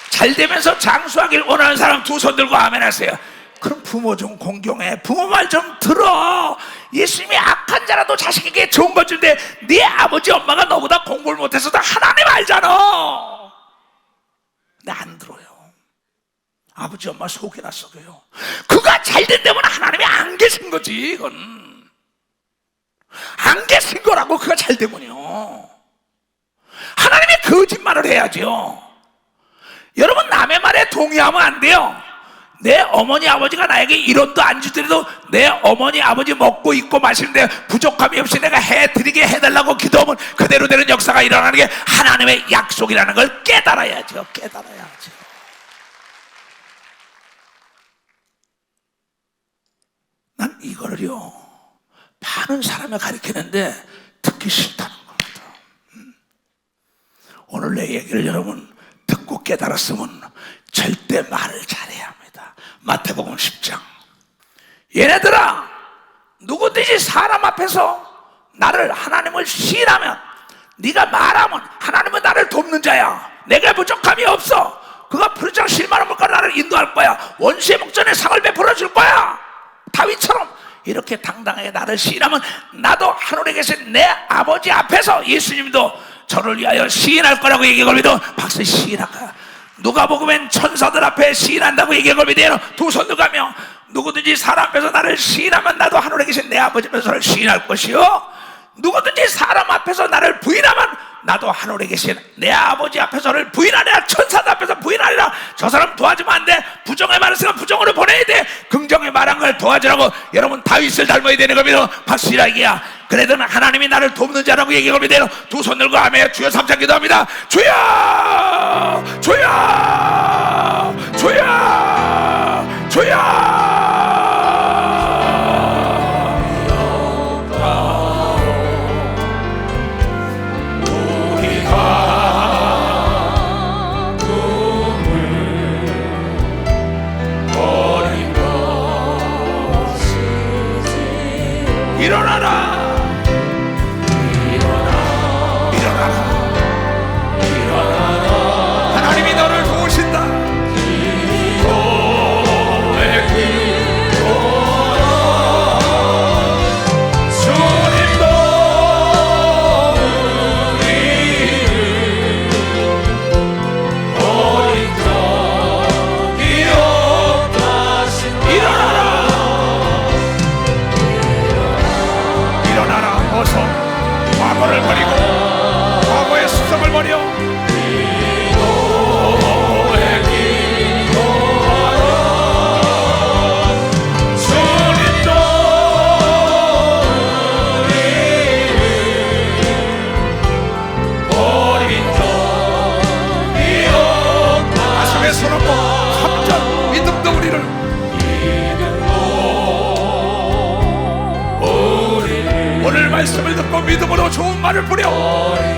잘 되면서 장수하길 원하는 사람 두 손 들고 아멘 하세요. 그럼 부모 좀 공경해. 부모 말 좀 들어. 예수님이 악한 자라도 자식에게 좋은 것 준대. 네 아버지 엄마가 너보다 공부를 못해서도 하나님 알잖아. 근데 안 들어요. 아버지 엄마 속이나 썩여요. 그가 잘된 데면 하나님이 안 계신 거지. 이건 안 계신 거라고. 그가 잘되면요 하나님이 거짓말을 해야죠. 여러분 남의 말에 동의하면 안 돼요. 내 어머니 아버지가 나에게 1원도 안 주더라도 내 어머니 아버지 먹고 입고 마시는데 부족함이 없이 내가 해드리게 해달라고 기도하면 그대로 되는 역사가 일어나는 게 하나님의 약속이라는 걸 깨달아야죠. 깨달아야죠. 난 이거를요 많은 사람을 가르치는데 듣기 싫다는 겁니다. 오늘 내 얘기를 여러분 듣고 깨달았으면 절대 말을 잘해야 합니다. 마태복음 10장. 얘네들아, 누구든지 사람 앞에서 나를 하나님을 시인하면, 네가 말하면 하나님은 나를 돕는 자야. 내가 부족함이 없어. 그가 부르짖어 실만한 물과 나를 인도할 거야. 원수의 목전에 상을 베풀어 줄 거야. 다윗처럼 이렇게 당당하게 나를 시인하면 나도 하늘에 계신 내 아버지 앞에서 예수님도 저를 위하여 시인할 거라고 얘기해 걸비도 박수 시인할 거야. 누가복음엔 천사들 앞에 시인한다고 얘기해 걸비도 두 손 들가며 누구든지 사람 앞에서 나를 시인하면 나도 하늘에 계신 내 아버지 앞에서 저를 시인할 것이요 누구든지 사람 앞에서 나를 부인하면 나도 하늘에 계신 내 아버지 앞에서 저를 부인하리라. 천사들 앞에서 부인하리라. 저 사람 도와주면 안 돼. 부정에 말했으면 부정으로 보내야 돼. 긍정에 말한 걸 도와주라고. 여러분 다윗을 닮아야 되는 겁니다. 박수라 이게야. 그래도 하나님이 나를 돕는 자라고 얘기해 겁니다. 두 손 들고 아멘. 주여 삼창 기도합니다. 주여 주여 주여 주여. 일어나라. 하나님이 너를 도우신다. 과거를 버리고 과거의 수성을 버려 주님도 버린 적이 없다. 가슴에 손 얹고 함전 믿음도 우리를 오늘 말씀을 듣고 믿음으로 좋은 말을 뿌려.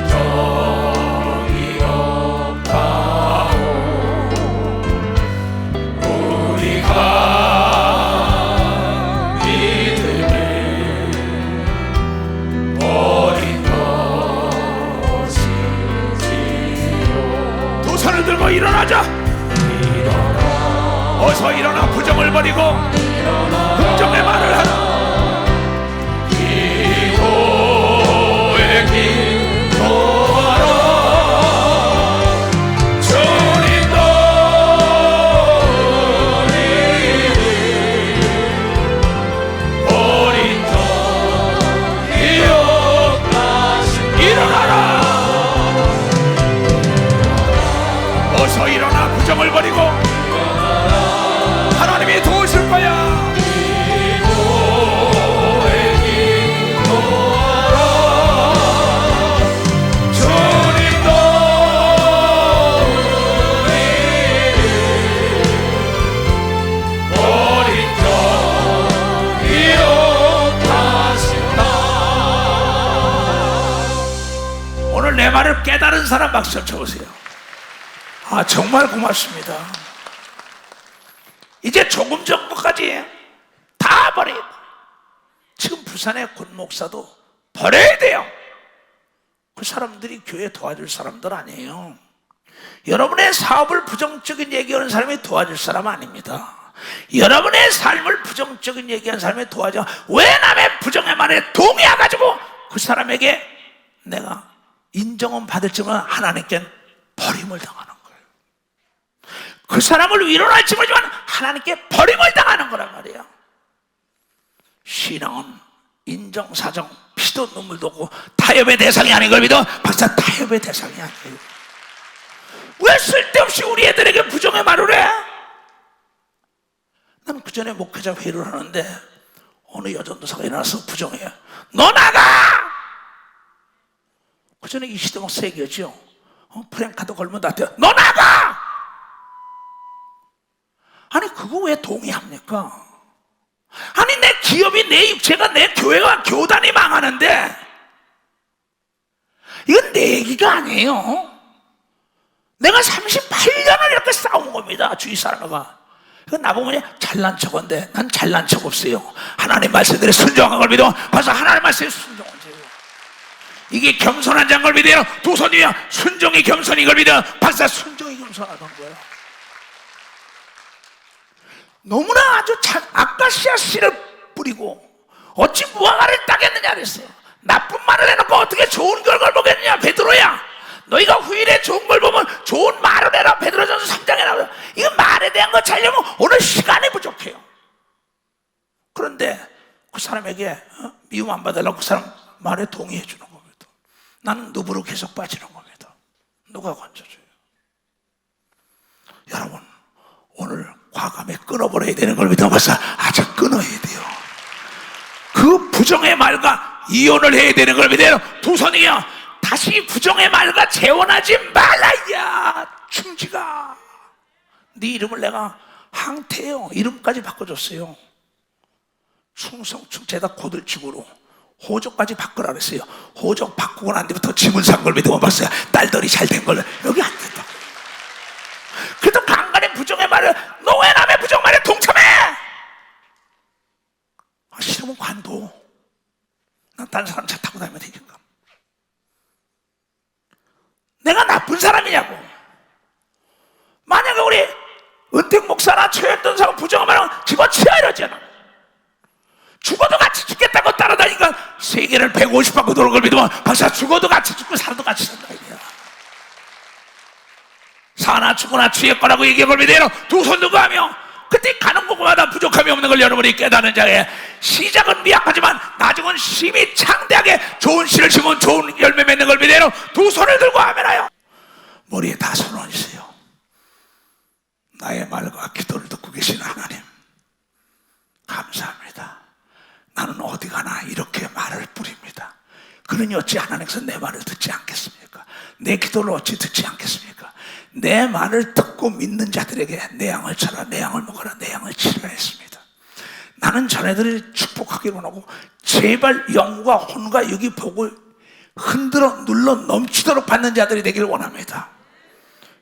적이 없다. 우리가 믿음을 버린 것이지요. 두 손을 들고 일어나자. 어서 일어나. 부정을 버리고 긍정의 말을 하라. 부정을 버리고 하나님이 도우실 거야. 주님도 버린 적이 없다신다. 오늘 내 말을 깨달은 사람 박수 쳐보세요. 아, 정말 고맙습니다. 이제 조금 전까지 다 버려야 돼. 지금 부산의 권 목사도 버려야 돼요. 그 사람들이 교회 도와줄 사람들 아니에요. 여러분의 사업을 부정적인 얘기하는 사람이 도와줄 사람 아닙니다. 여러분의 삶을 부정적인 얘기하는 사람이 도와줘. 왜 남의 부정의 말에 동의해가지고 그 사람에게 내가 인정은 받을지만 하나님께 버림을 당하는 거예요. 그 사람을 위로는 할지 모르지만 하나님께 버림을 당하는 거란 말이에요. 신앙은 인정, 사정, 피도 눈물도 없고 타협의 대상이 아닌 걸 믿어. 박사, 타협의 대상이 아니에요. 왜 쓸데없이 우리 애들에게 부정의 말을 해? 나는 그 전에 목회자 회의를 하는데 어느 여전도사가 일어나서 부정해요. 너 나가! 그 전에 이 시대 막 세계죠. 프랭카드 걸면 나한테 너 나가! 아니 그거 왜 동의합니까? 아니 내 기업이, 내 육체가, 내 교회가, 교단이 망하는데 이건 내 얘기가 아니에요. 내가 38년을 이렇게 싸운 겁니다. 주위 사람과. 이건 나보면 잘난 척인데 난 잘난 척 없어요. 하나님 말씀대로 순종한 걸 믿어. 봐서 하나님 말씀에 순종하세요. 이게 겸손한 자인 걸 믿어요. 두 손 위에 순종이 겸손인 걸 믿어. 박사, 순종이 겸손하던 거예요. 너무나 아주 아카시아 씨를 뿌리고 어찌 무화과를 따겠느냐 그랬어요. 나쁜 말을 해놓고 어떻게 좋은 결과를 보겠느냐. 베드로야, 너희가 후일에 좋은 걸 보면 좋은 말을 해라. 베드로전서 3장에 나와요. 이거 말에 대한 거 찾려면 오늘 시간이 부족해요. 그런데 그 사람에게 미움 안 받으려고 그 사람 말에 동의해 주는 겁니다. 나는 누부로 계속 빠지는 겁니다. 누가 건져줘요? 여러분, 오늘 과감히 끊어버려야 되는 걸 믿어봐서 아주 끊어야 돼요. 그 부정의 말과 이혼을 해야 되는 걸 믿어요. 두 손이요. 다시 부정의 말과 재혼하지 말라야 충지가. 네 이름을 내가 항태요 이름까지 바꿔줬어요. 충성충체다 고들치고로 호적까지 바꾸라 그랬어요. 호적 바꾸고 난 뒤부터 짐을 산 걸 믿어 봤어요. 딸들이 잘 된 걸 여기 안 된다. 그래도 간간히 부정의 말을, 너 왜 남의 부정 말에 동참해? 싫으면 관둬. 난 다른 사람 차 타고 다니면 되니까. 내가 나쁜 사람이냐고. 만약에 우리 은택 목사나 최현돈 사람 부정한 말하면 집어치워 이러잖아. 죽어도 같이 죽겠다고 따라다니까 세계를 150바퀴 도는 걸 믿으면 박사, 죽어도 같이 죽고 살아도 같이 산다 이거야. 사나 죽거나 주의 거라고 얘기한 걸 믿어요. 두 손 들고 하며 그때 가는 곳마다 부족함이 없는 걸 여러분이 깨닫는 자에 시작은 미약하지만 나중은 심히 창대하게 좋은 씨를 심으면 좋은 열매 맺는 걸 믿어요. 두 손을 들고 하면요. 머리에 다 손 얹으세요. 나의 말과 기도를 듣고 계신 하나님, 감사합니다. 나는 어디 가나 이렇게 말을 뿌립니다. 그러니 어찌 하나님께서 내 말을 듣지 않겠습니까? 내 기도를 어찌 듣지 않겠습니까? 내 말을 듣고 믿는 자들에게 내 양을 쳐라, 내 양을 먹어라, 내 양을 치라 했습니다. 나는 자네들을 축복하기를 원하고 제발 영과 혼과 육이 복을 흔들어 눌러 넘치도록 받는 자들이 되기를 원합니다.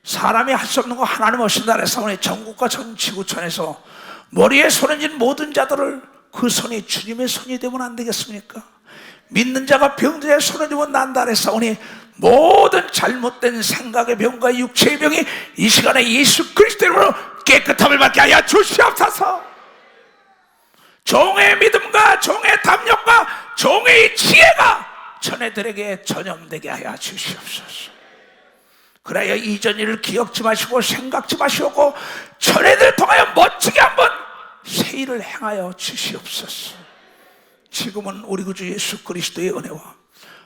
사람이 할 수 없는 거 하나님 없이다 그래서 오늘 전국과 전 지구촌에서 머리에 손을 쥔 모든 자들을 그 손이 주님의 손이 되면 안 되겠습니까? 믿는 자가 병자의 손을 쥐면 난다 그랬사오니 모든 잘못된 생각의 병과 육체의 병이 이 시간에 예수 그리스도로 깨끗함을 받게 하여 주시옵소서. 종의 믿음과 종의 담력과 종의 지혜가 전애들에게 전염되게 하여 주시옵소서. 그래야 이전 일을 기억지 마시고 생각지 마시고 전애들 통하여 멋지게 한번 새 일을 행하여 주시옵소서. 지금은 우리 구주 예수 그리스도의 은혜와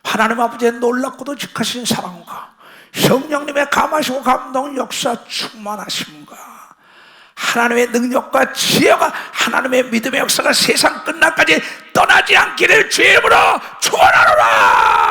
하나님 아버지의 놀랍고도 직하신 사랑과 성령님의 감하시고 감동 역사 충만하심과 하나님의 능력과 지혜가 하나님의 믿음의 역사가 세상 끝날까지 떠나지 않기를 주의 이름으로 축원하노라.